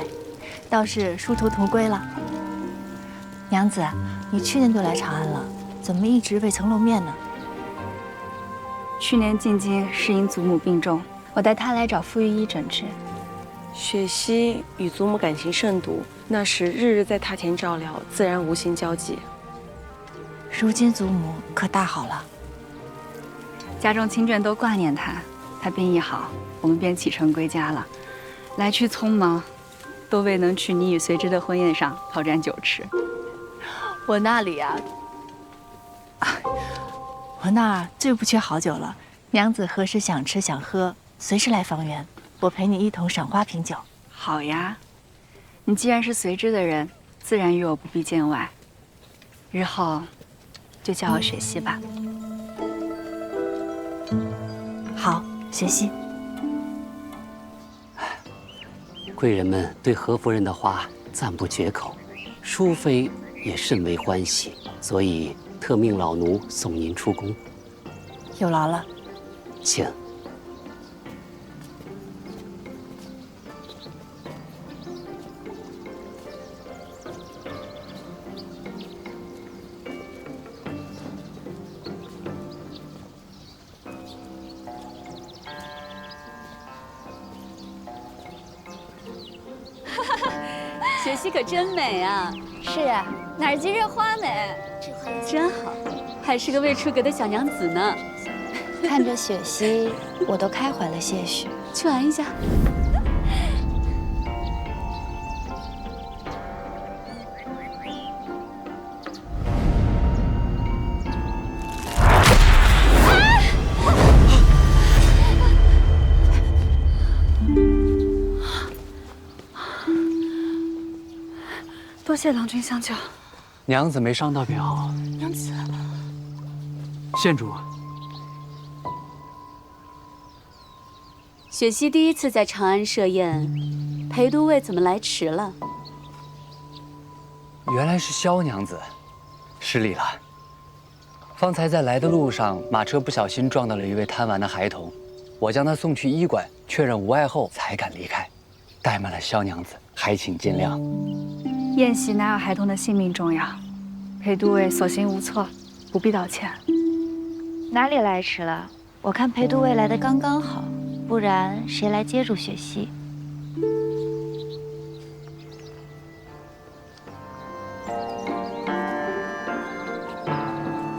倒是殊途同归了。娘子，你去年就来长安了，怎么一直未曾露面呢？去年进京是因祖母病重，我带她来找傅御医诊治。雪溪与祖母感情甚笃，那时日日在榻前照料，自然无心交际。如今祖母可大好了，家中亲眷都挂念她，她病一好，我们便启程归家了。来去匆忙，都未能去你与随之的婚宴上讨盏酒吃。我那里啊，我那儿最不缺好酒了。娘子何时想吃想喝，随时来房园。我陪你一同赏花品酒。好呀，你既然是随之的人，自然与我不必见外。日后就叫我雪溪吧。好，雪溪。贵人们对何夫人的话赞不绝口，淑妃也甚为欢喜，所以特命老奴送您出宫。有劳了。请。雪溪可真美啊！是啊，哪儿及这花美？真好，还是个未出阁的小娘子呢。看着雪溪，我都开怀了些许。去玩一下。多谢郎君相救。娘子没伤到表。娘子，县主，雪溪第一次在长安设宴，裴都尉怎么来迟了？原来是萧娘子，失礼了。方才在来的路上，马车不小心撞到了一位贪玩的孩童，我将他送去医馆，确认无碍后才敢离开，怠慢了萧娘子，还请见谅。宴席哪有孩童的性命重要？裴都尉所行无错，不必道歉。哪里来迟了？我看裴都尉来的刚刚好，不然谁来接住雪溪？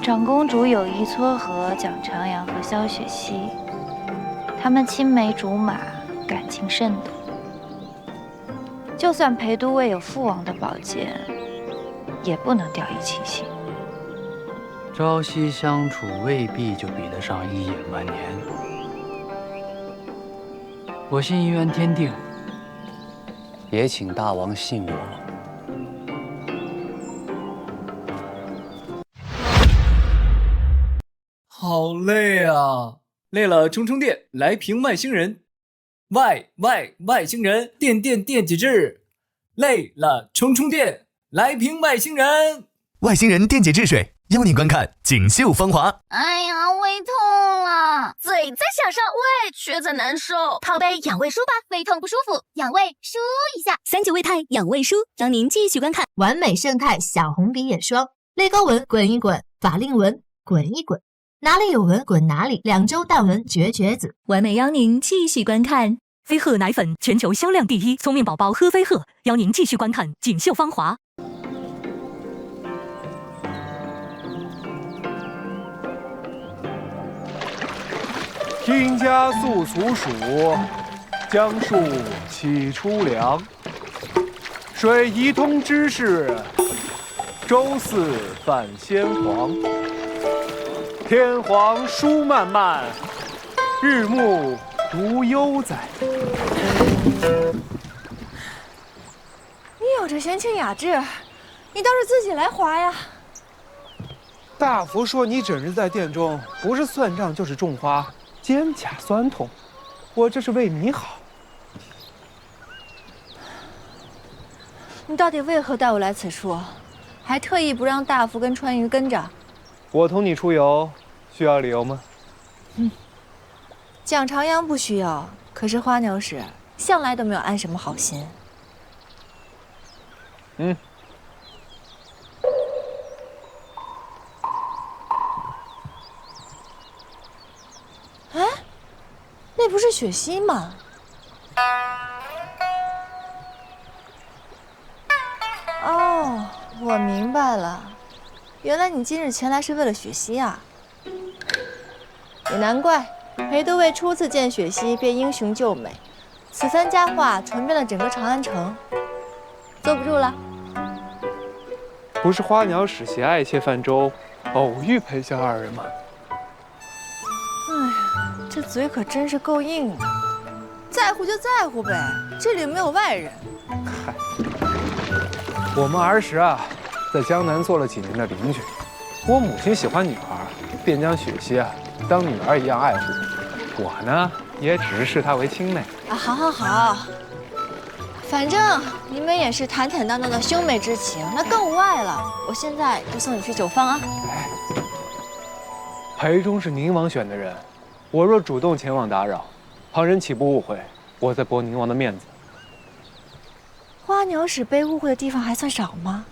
长公主有意撮合蒋长阳和萧雪溪，他们青梅竹马，感情甚笃。就算裴都尉有父王的宝剑，也不能掉以轻心。朝夕相处，未必就比得上一眼万年。我信一元天定，也请大王信我。好累啊！累了充充电，来瓶外星人。外星人，电解质。累了充充电，来瓶外星人。外星人电解质水，邀你观看锦绣芳华。哎呀，胃痛了，嘴在想上，胃却在难受。泡杯养胃舒吧，胃痛不舒服，养胃舒一下。39胃泰养胃舒，让您继续观看完美胜肽小红笔眼霜，泪沟纹滚一滚，法令纹滚一滚，哪里有纹滚哪里，2周淡纹绝子。完美邀您继续观看飞鹤奶粉全球销量第1，聪明宝宝喝飞鹤，邀您继续观看锦绣芳华。听家素俗属，江树起初凉。水一通之事，周四犯先皇。天皇书漫漫，日暮独悠哉。你有着闲情雅致，你倒是自己来划呀。大福说你整日在殿中，不是算账就是种花，肩胛酸痛，我这是为你好。你到底为何带我来此处，还特意不让大福跟川渝跟着？我同你出游，需要理由吗？蒋长阳不需要，可是花鸟使向来都没有安什么好心。哎，那不是雪溪吗？哦，我明白了，原来你今日前来是为了雪溪啊！也难怪，裴都尉初次见雪溪便英雄救美，此番佳话传遍了整个长安城。坐不住了。不是花鸟使携爱妾泛舟，偶遇裴萧二人吗？哎呀，这嘴可真是够硬的。在乎就在乎呗，这里没有外人。嗨，我们儿时啊，在江南做了几年的邻居。我母亲喜欢女儿，便将雪溪啊当女儿一样爱护。我呢，也只是视她为亲妹。啊，好好好，反正你们也是坦坦荡荡的兄妹之情，那更无碍了。我现在就送你去酒坊啊。裴忠是宁王选的人，我若主动前往打扰，旁人岂不误会我在驳宁王的面子？花鸟使被误会的地方还算少吗？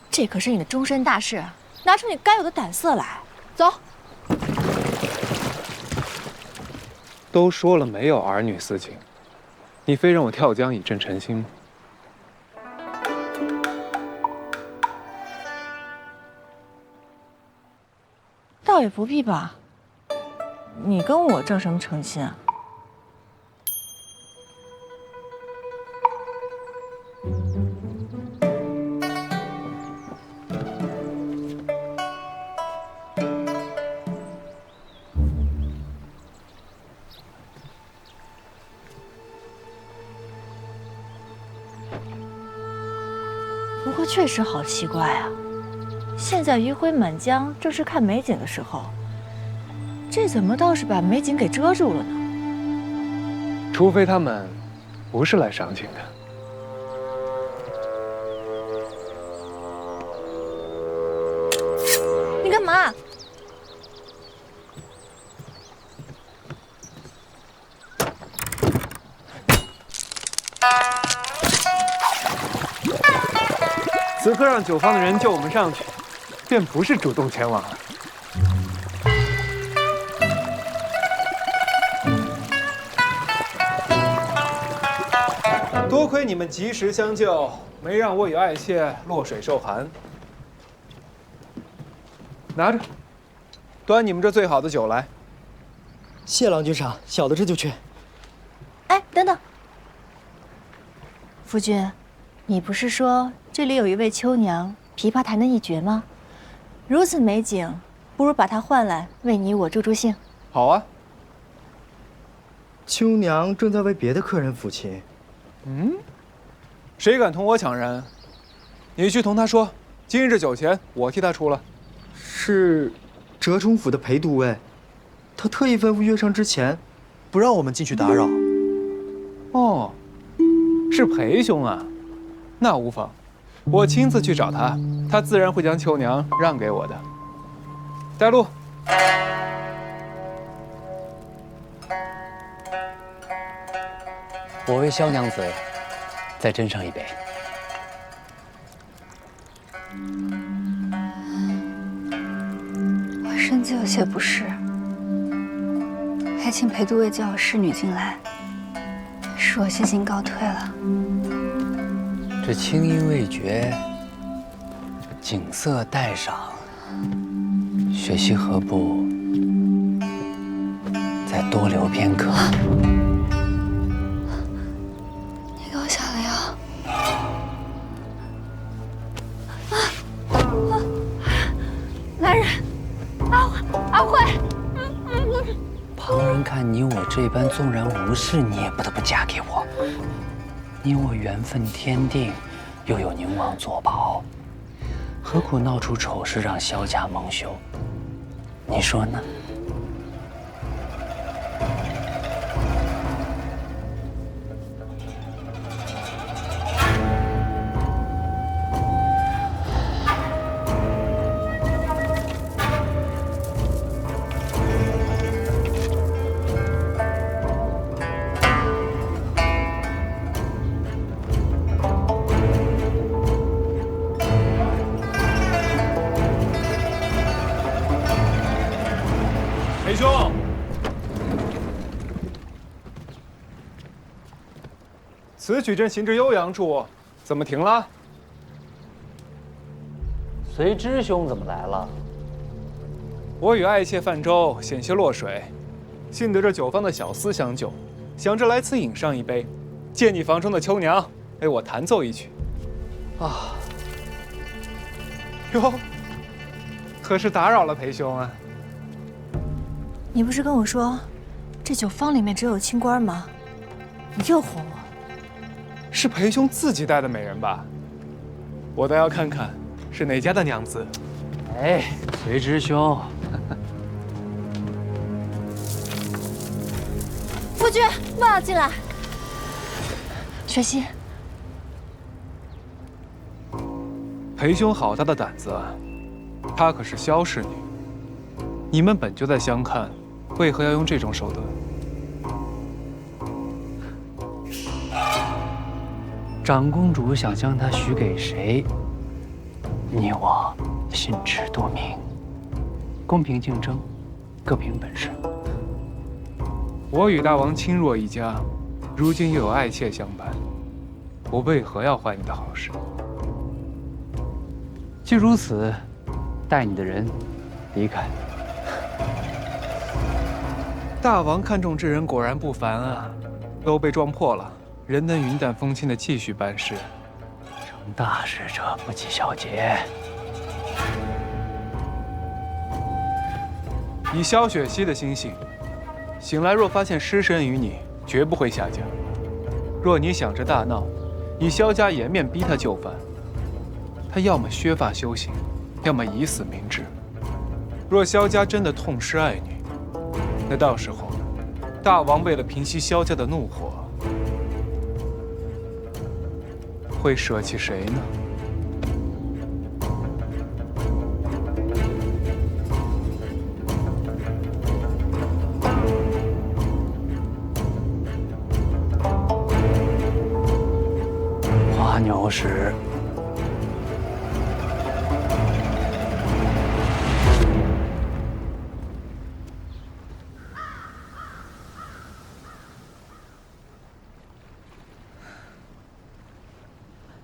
这可是你的终身大事，拿出你该有的胆色来。走。都说了没有儿女私情，你非让我跳江以振臣心吗？倒也不必吧。你跟我挣什么成亲啊？不过确实好奇怪啊！现在余晖满江，正是看美景的时候，这怎么倒是把美景给遮住了呢？除非他们不是来赏景的。你干嘛？此刻让酒坊的人救我们上去，便不是主动前往了。多亏你们及时相救，没让我与爱妾落水受寒。拿着，端你们这最好的酒来。谢郎君赏，小的这就去。哎，等等，夫君，你不是说这里有一位秋娘，琵琶弹得一绝吗？如此美景，不如把她唤来，为你我助助兴。好啊。秋娘正在为别的客人抚琴。谁敢同我抢人？你去同他说，今日酒钱我替他出了。是折冲府的裴都尉，他特意吩咐乐上之前，不让我们进去打扰。哦，是裴兄啊，那无妨，我亲自去找他，他自然会将秋娘让给我的。带路。我为萧娘子再斟上一杯。我身子有些不适，还请裴都尉叫我侍女进来，恕我先行告退了。这清音未绝，景色待赏，雪溪何不再多留片刻？你给我下了药。男人，阿慧，旁人看你我这般纵然无事，你也不得不嫁给我。你我缘分天定，又有宁王作保，何苦闹出丑事让萧家蒙羞？你说呢？裴兄，此曲正行至悠扬处，怎么停了？随之兄怎么来了？我与爱妾泛舟，险些落水，幸得这酒坊的小厮相救，想着来此饮上一杯，借你房中的秋娘为我弹奏一曲。啊，哟，可是打扰了裴兄啊？你不是跟我说，这酒坊里面只有清官吗？你又哄我。是裴兄自己带的美人吧？我倒要看看是哪家的娘子。哎，随之兄。夫君，莫要进来。雪溪，裴兄好大的胆子啊！她可是萧氏女，你们本就在相看，为何要用这种手段？长公主想将她许给谁，你我心知肚明。公平竞争，各凭本事。我与大王亲若一家，如今又有爱妾相伴，我为何要坏你的好事？既如此，带你的人离开。大王看中之人果然不凡啊，都被撞破了，仍能云淡风轻的继续办事。成大事者不计小节。以萧雪溪的心性，醒来若发现尸身于你，绝不会下家。若你想着大闹，以萧家颜面逼他就范，他要么削发修行，要么以死明志。若萧家真的痛失爱女，那到时候，大王为了平息萧家的怒火，会舍弃谁呢？花鸟使。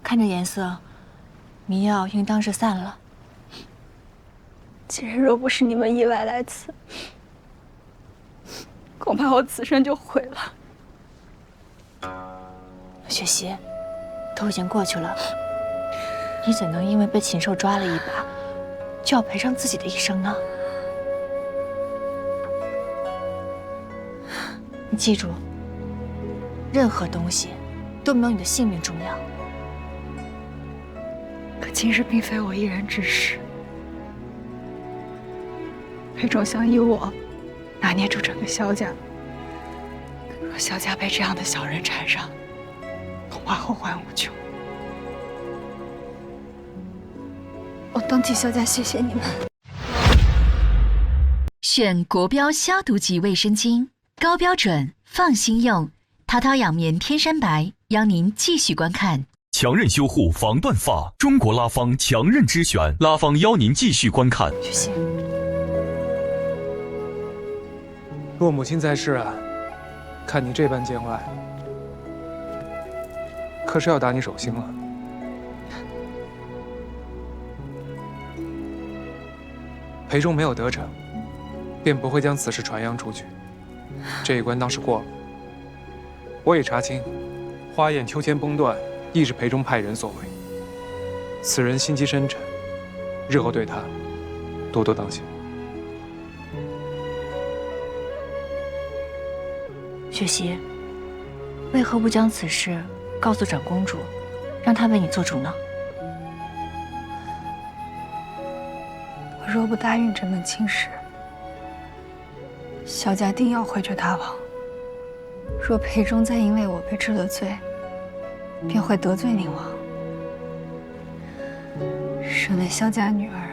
看这颜色，迷药应当是散了。今日若不是你们意外来此，恐怕我此生就毁了。雪溪，都已经过去了，你怎能因为被禽兽抓了一把，就要赔上自己的一生呢？你记住，任何东西都没有你的性命重要。可今日并非我一人之事，裴仲想以我拿捏住整个萧家，若萧家被这样的小人缠上，恐怕后患无穷。我当替萧家谢谢你们。选国标消毒级卫生巾，高标准，放心用。滔滔养棉天山白，邀您继续观看。强韧修护防断发，中国拉芳强韧之选，拉芳邀您继续观看。雪溪，若母亲在世啊，看你这般见外，可是要打你手心了。裴仲没有得逞，便不会将此事传扬出去。这一关当是过了。我已查清，花雁秋千崩断，亦是裴仲派人所为。此人心机深沉，日后对他多多当心。雪溪，为何不将此事告诉长公主，让她为你做主呢？我若不答应这门亲事，萧家定要回绝大王。若裴仲再因为我被治了罪，便会得罪宁王。身为萧家女儿，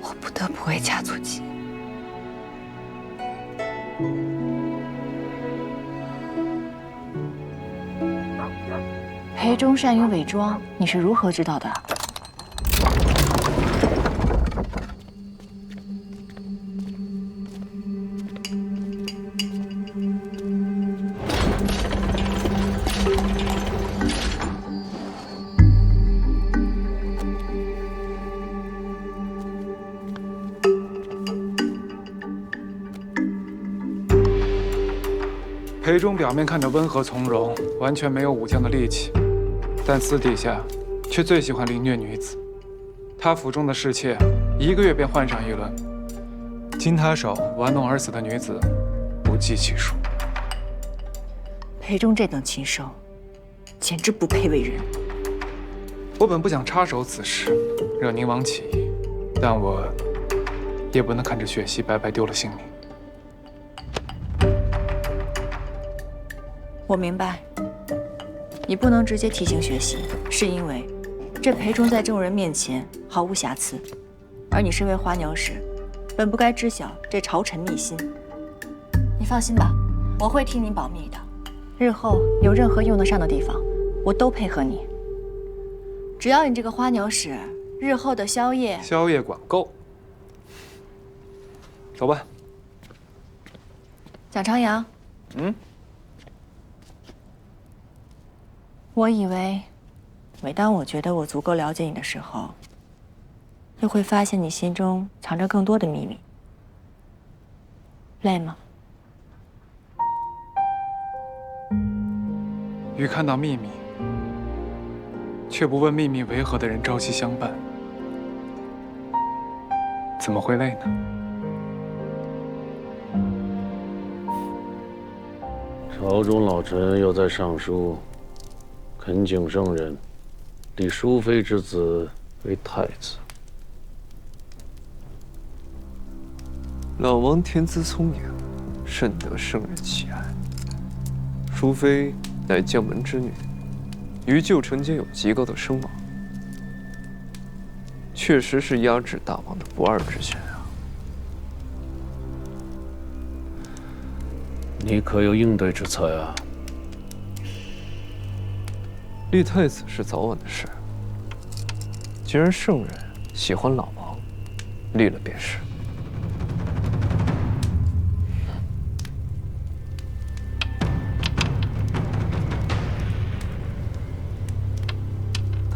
我不得不为家做嫁。裴仲善于伪装，你是如何知道的？裴仲表面看着温和从容，完全没有武将的力气，但私底下却最喜欢凌虐女子。他府中的侍妾1个月便换上一轮，经他手玩弄而死的女子不计其数。裴仲这等禽兽，简直不配为人。我本不想插手此事，惹宁王起疑，但我也不能看着雪溪白白丢了性命。我明白，你不能直接提醒雪溪，是因为这裴仲在众人面前毫无瑕疵，而你身为花鸟使，本不该知晓这朝臣秘辛。你放心吧，我会替你保密的。日后有任何用得上的地方，我都配合你。只要你这个花鸟使日后的宵夜管够。走吧。蒋长阳，我以为，每当我觉得我足够了解你的时候，又会发现你心中藏着更多的秘密。累吗？鱼看到秘密，却不问秘密为何的人朝夕相伴，怎么会累呢？朝中老臣又在上书，恳请圣人立淑妃之子为太子。老王天资聪颖，甚得圣人喜爱。淑妃乃将门之女，于旧臣间有极高的声望，确实是压制大王的不二之选啊。你可有应对之策呀？立太子是早晚的事，既然圣人喜欢老王，立了便是。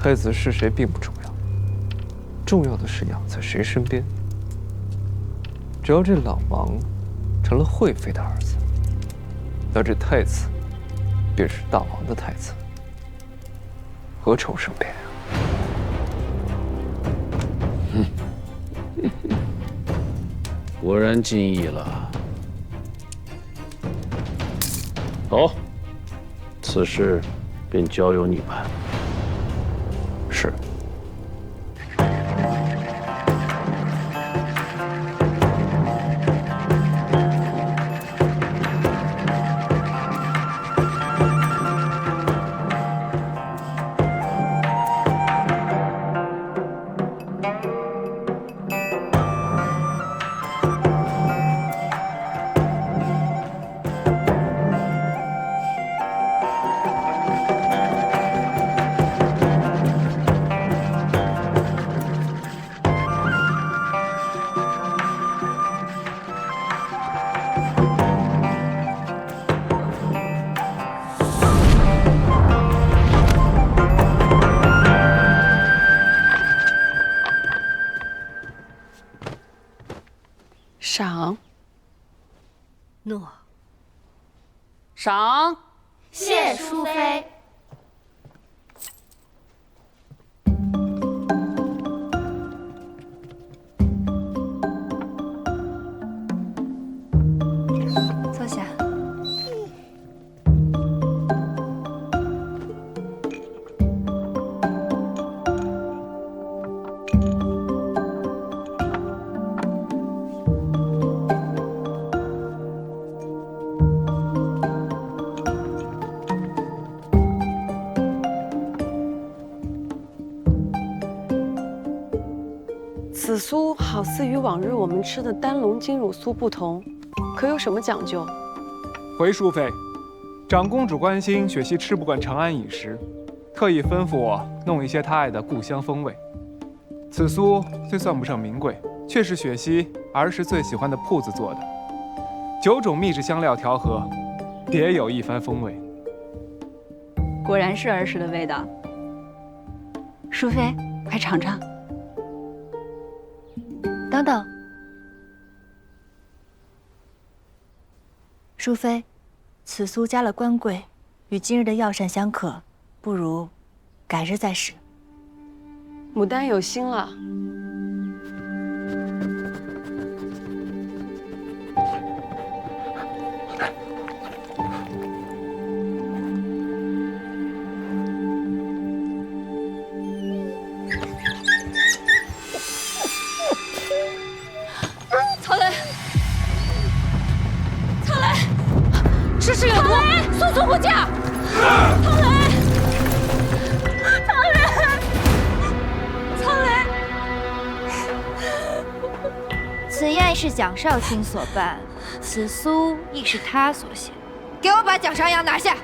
太子是谁并不重要，重要的是养在谁身边。只要这老王成了惠妃的儿子，那这太子便是大王的太子，何愁生变啊？果然尽议了。好，此事便交由你办。是。赏。诺。赏。谢淑妃。坐下。此酥好似与往日我们吃的丹龙金乳酥不同，可有什么讲究？回淑妃，长公主关心雪溪吃不惯长安饮食，特意吩咐我弄一些她爱的故乡风味。此酥虽算不上名贵，却是雪溪儿时最喜欢的铺子做的，9种秘制香料调和，别有一番风味。果然是儿时的味道。淑妃，快尝尝。等等，淑妃，此酥加了官桂，与今日的药膳相克，不如改日再使。牡丹有心了。曹雷，曹雷，吃事有毒，速速护驾！曹雷，曹雷，曹雷，此宴是蒋少卿所办，此酥亦是他所献。给我把蒋商阳拿下！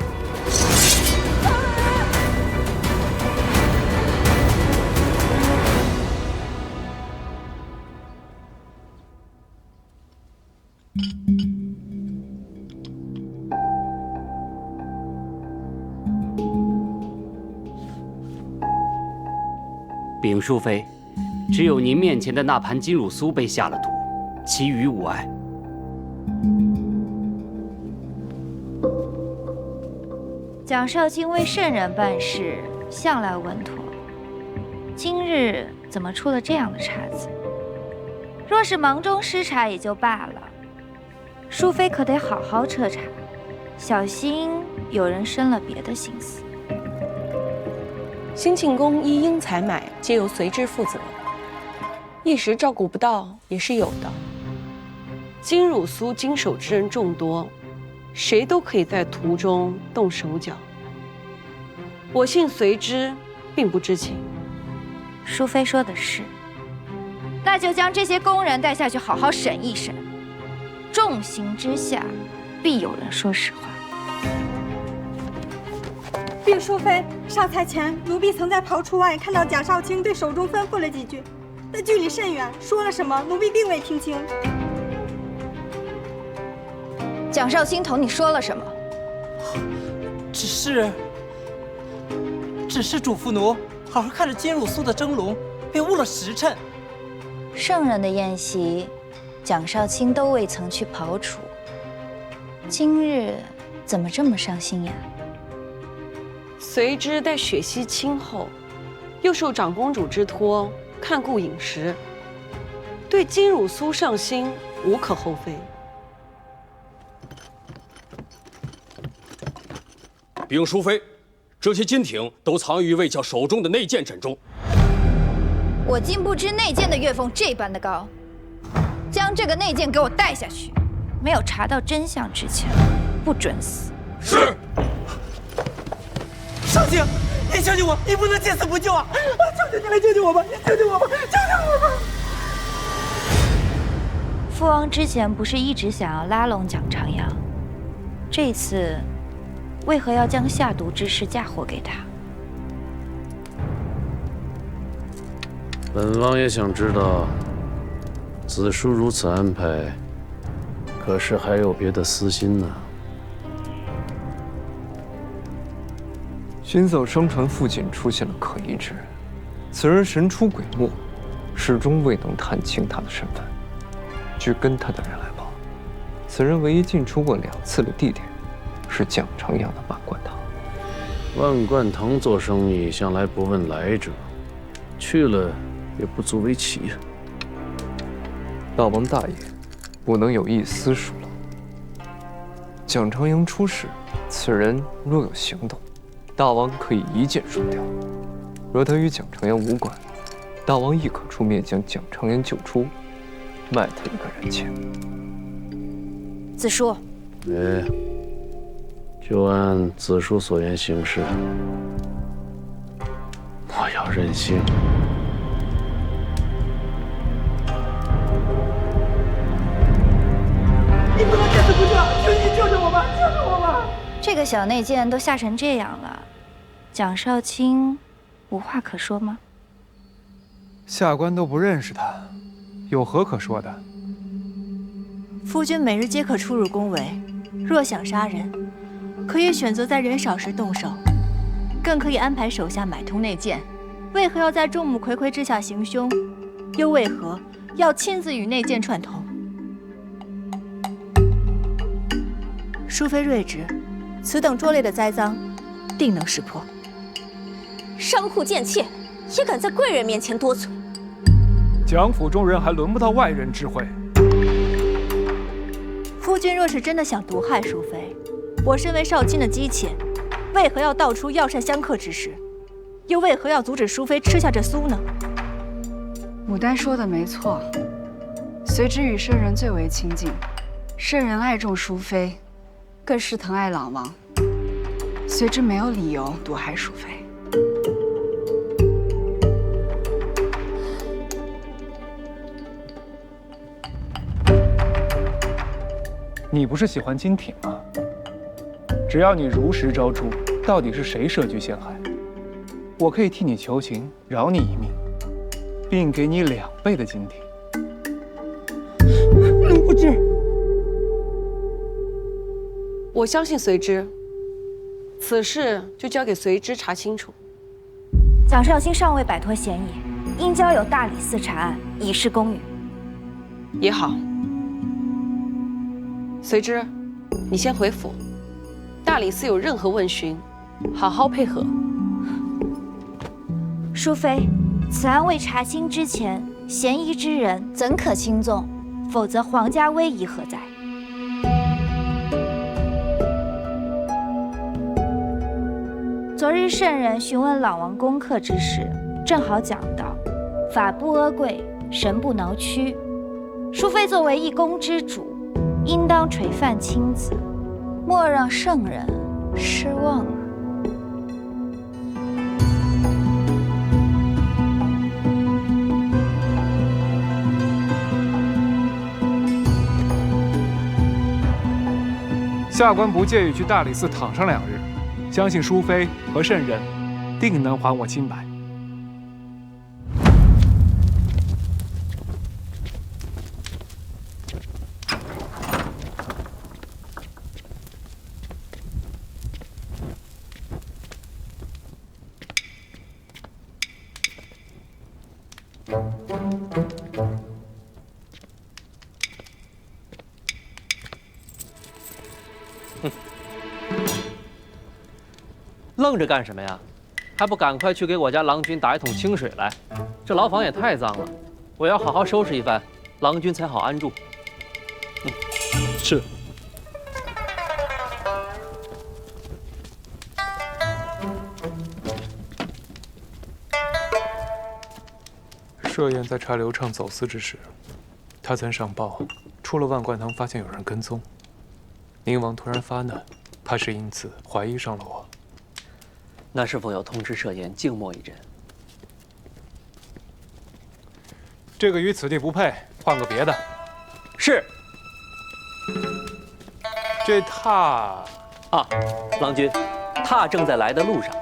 禀淑妃，只有您面前的那盘金乳酥被下了毒，其余无碍。蒋少卿为圣人办事，向来稳妥。今日怎么出了这样的岔子？若是忙中失察也就罢了，淑妃可得好好彻查，小心有人生了别的心思。兴庆宫一应采买皆由随之负责，一时照顾不到也是有的。金汝苏经手之人众多，谁都可以在途中动手脚。我信随之并不知情。淑妃说的是，那就将这些宫人带下去好好审一审，重刑之下，必有人说实话。禀淑妃，上菜前，奴婢曾在庖厨外看到蒋少卿对手中吩咐了几句，但距离甚远，说了什么，奴婢并未听清。蒋少卿同你说了什么？只是嘱咐奴好好看着金汝苏的蒸笼，别误了时辰。圣人的宴席，蒋少卿都未曾去庖厨，今日怎么这么伤心呀？随之待血息清后，又受长公主之托看顾饮食，对金汝苏上心无可厚非。禀淑妃，这些金挺都藏于魏教手中的内剑枕中。我竟不知内剑的月俸这般的高，将这个内剑给我带下去，没有查到真相之前，不准死。是。少卿，你救救我！你不能见死不救啊！求求你来救救我吧！你救救我吧！救救我吧！父王之前不是一直想要拉拢蒋长阳，这次为何要将下毒之事嫁祸给他？本王也想知道，子叔如此安排，可是还有别的私心呢？寻走商船附近出现了可疑之人，此人神出鬼没，始终未能探清他的身份。据跟他的人来报，此人唯一进出过2次的地点是蒋长阳的万贯堂。万贯堂做生意向来不问来者，去了也不足为奇。大王大爷，不能有一丝疏漏。蒋长阳出事，此人若有行动，大王可以一箭双雕。若他与蒋长阳无关，大王亦可出面将蒋长阳救出，卖他一个人情。子叔，哎，就按子叔所言行事。我要任性。你不能见死不救，求你救救我吧！救救我吧！这个小内奸都吓成这样了，蒋少卿无话可说吗？下官都不认识他，有何可说的？夫君每日皆可出入宫闱，若想杀人，可以选择在人少时动手，更可以安排手下买通内奸。为何要在众目睽睽之下行凶？又为何要亲自与内奸串通？淑妃睿智，此等拙劣的栽赃，定能识破。商户贱妾，也敢在贵人面前多嘴？蒋府中人还轮不到外人智慧。夫君若是真的想毒害淑妃，我身为少卿的姬妾，为何要道出药膳相克之事？又为何要阻止淑妃吃下这酥呢？牡丹说的没错，随之与圣人最为亲近，圣人爱重淑妃，更是疼爱老王，随之没有理由毒害淑妃。你不是喜欢金挺吗？只要你如实招出到底是谁设局陷害，我可以替你求情，饶你一命，并给你2倍的金挺。奴不知。我相信随之，此事就交给随之查清楚。蒋少卿尚未摆脱嫌疑，应交由大理寺查案，以示公允。也好。随之，你先回府。大理寺有任何问询，好好配合。淑妃，此案未查清之前，嫌疑之人怎可轻纵？否则皇家威仪何在？昨日圣人询问老王功课之时，正好讲到法不阿贵，神不挠屈。淑妃作为一宫之主，应当垂范亲子，莫让圣人失望啊！下官不介意去大理寺躺上2日，相信淑妃和圣人定能还我清白。愣着干什么呀？还不赶快去给我家郎君打一桶清水来！这牢房也太脏了，我要好好收拾一番，郎君才好安住。是。设宴在查刘畅走私之时，他曾上报，出了万贯堂发现有人跟踪。宁王突然发难，怕是因此怀疑上了我。那是否要通知设宴静默一阵？这个与此地不配，换个别的。是。这榻啊，郎君，榻正在来的路上。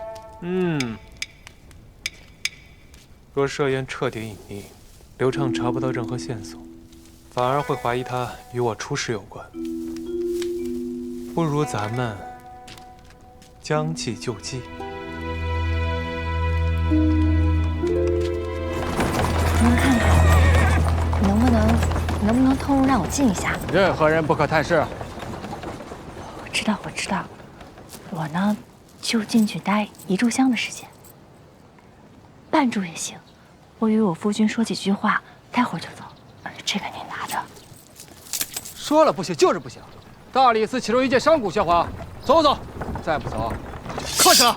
若设宴彻底隐匿，刘畅查不到任何线索，反而会怀疑他与我出事有关。不如咱们将计就计。您看看，能不能通融让我进一下？任何人不可探视。我知道，我呢就进去待1炷香的时间，半炷也行。我与我夫君说几句话，待会儿就走。这个您拿着。说了不行就是不行。大理寺其中一件商贾笑话，走走，再不走，扣起来。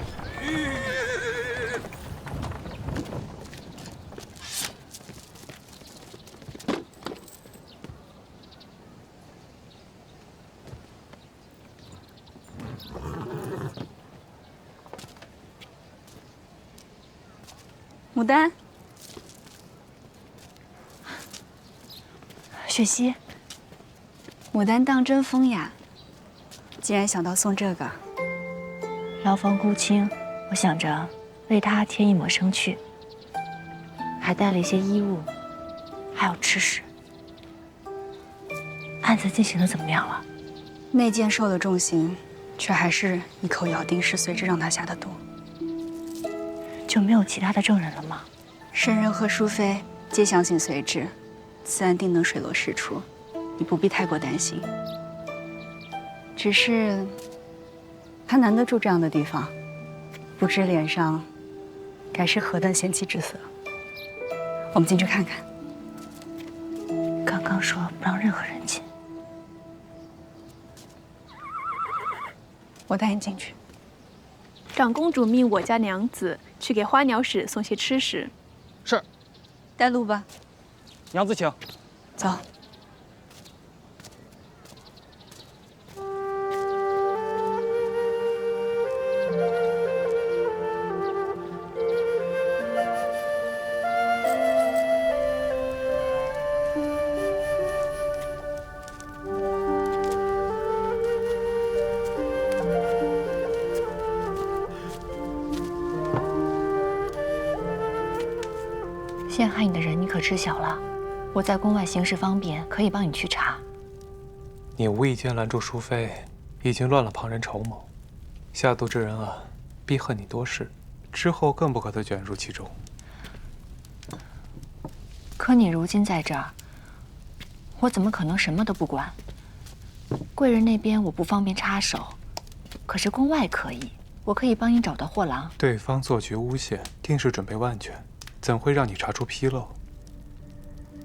牡丹，雪溪，牡丹当真风雅，竟然想到送这个。牢房孤清，我想着为他添一抹生趣，还带了一些衣物，还有吃食。案子进行的怎么样了？内奸受了重刑，却还是一口咬定是随之让他下的毒。就没有其他的证人了吗？圣人和淑妃皆相信随之，此案定能水落石出，你不必太过担心。只是他难得住这样的地方，不知脸上该是何等嫌弃之色。我们进去看看。刚刚说不让任何人进，我带你进去。长公主命我家娘子去给花鸟使送些吃食。是。带路吧。娘子请。走。陷害你的人你可知晓了？我在宫外行事方便，可以帮你去查。你无意间拦住淑妃，已经乱了旁人筹谋，下毒之人啊，必恨你多事，之后更不可得卷入其中。可你如今在这儿，我怎么可能什么都不管？贵人那边我不方便插手，可是宫外可以。我可以帮你找到货郎。对方做局诬陷，定是准备万全，怎会让你查出纰漏？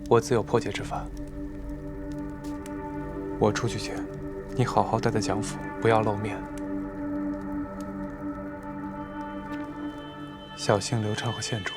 我自有破解之法。我出去前，你好好待在蒋府，不要露面，小心刘畅和县主。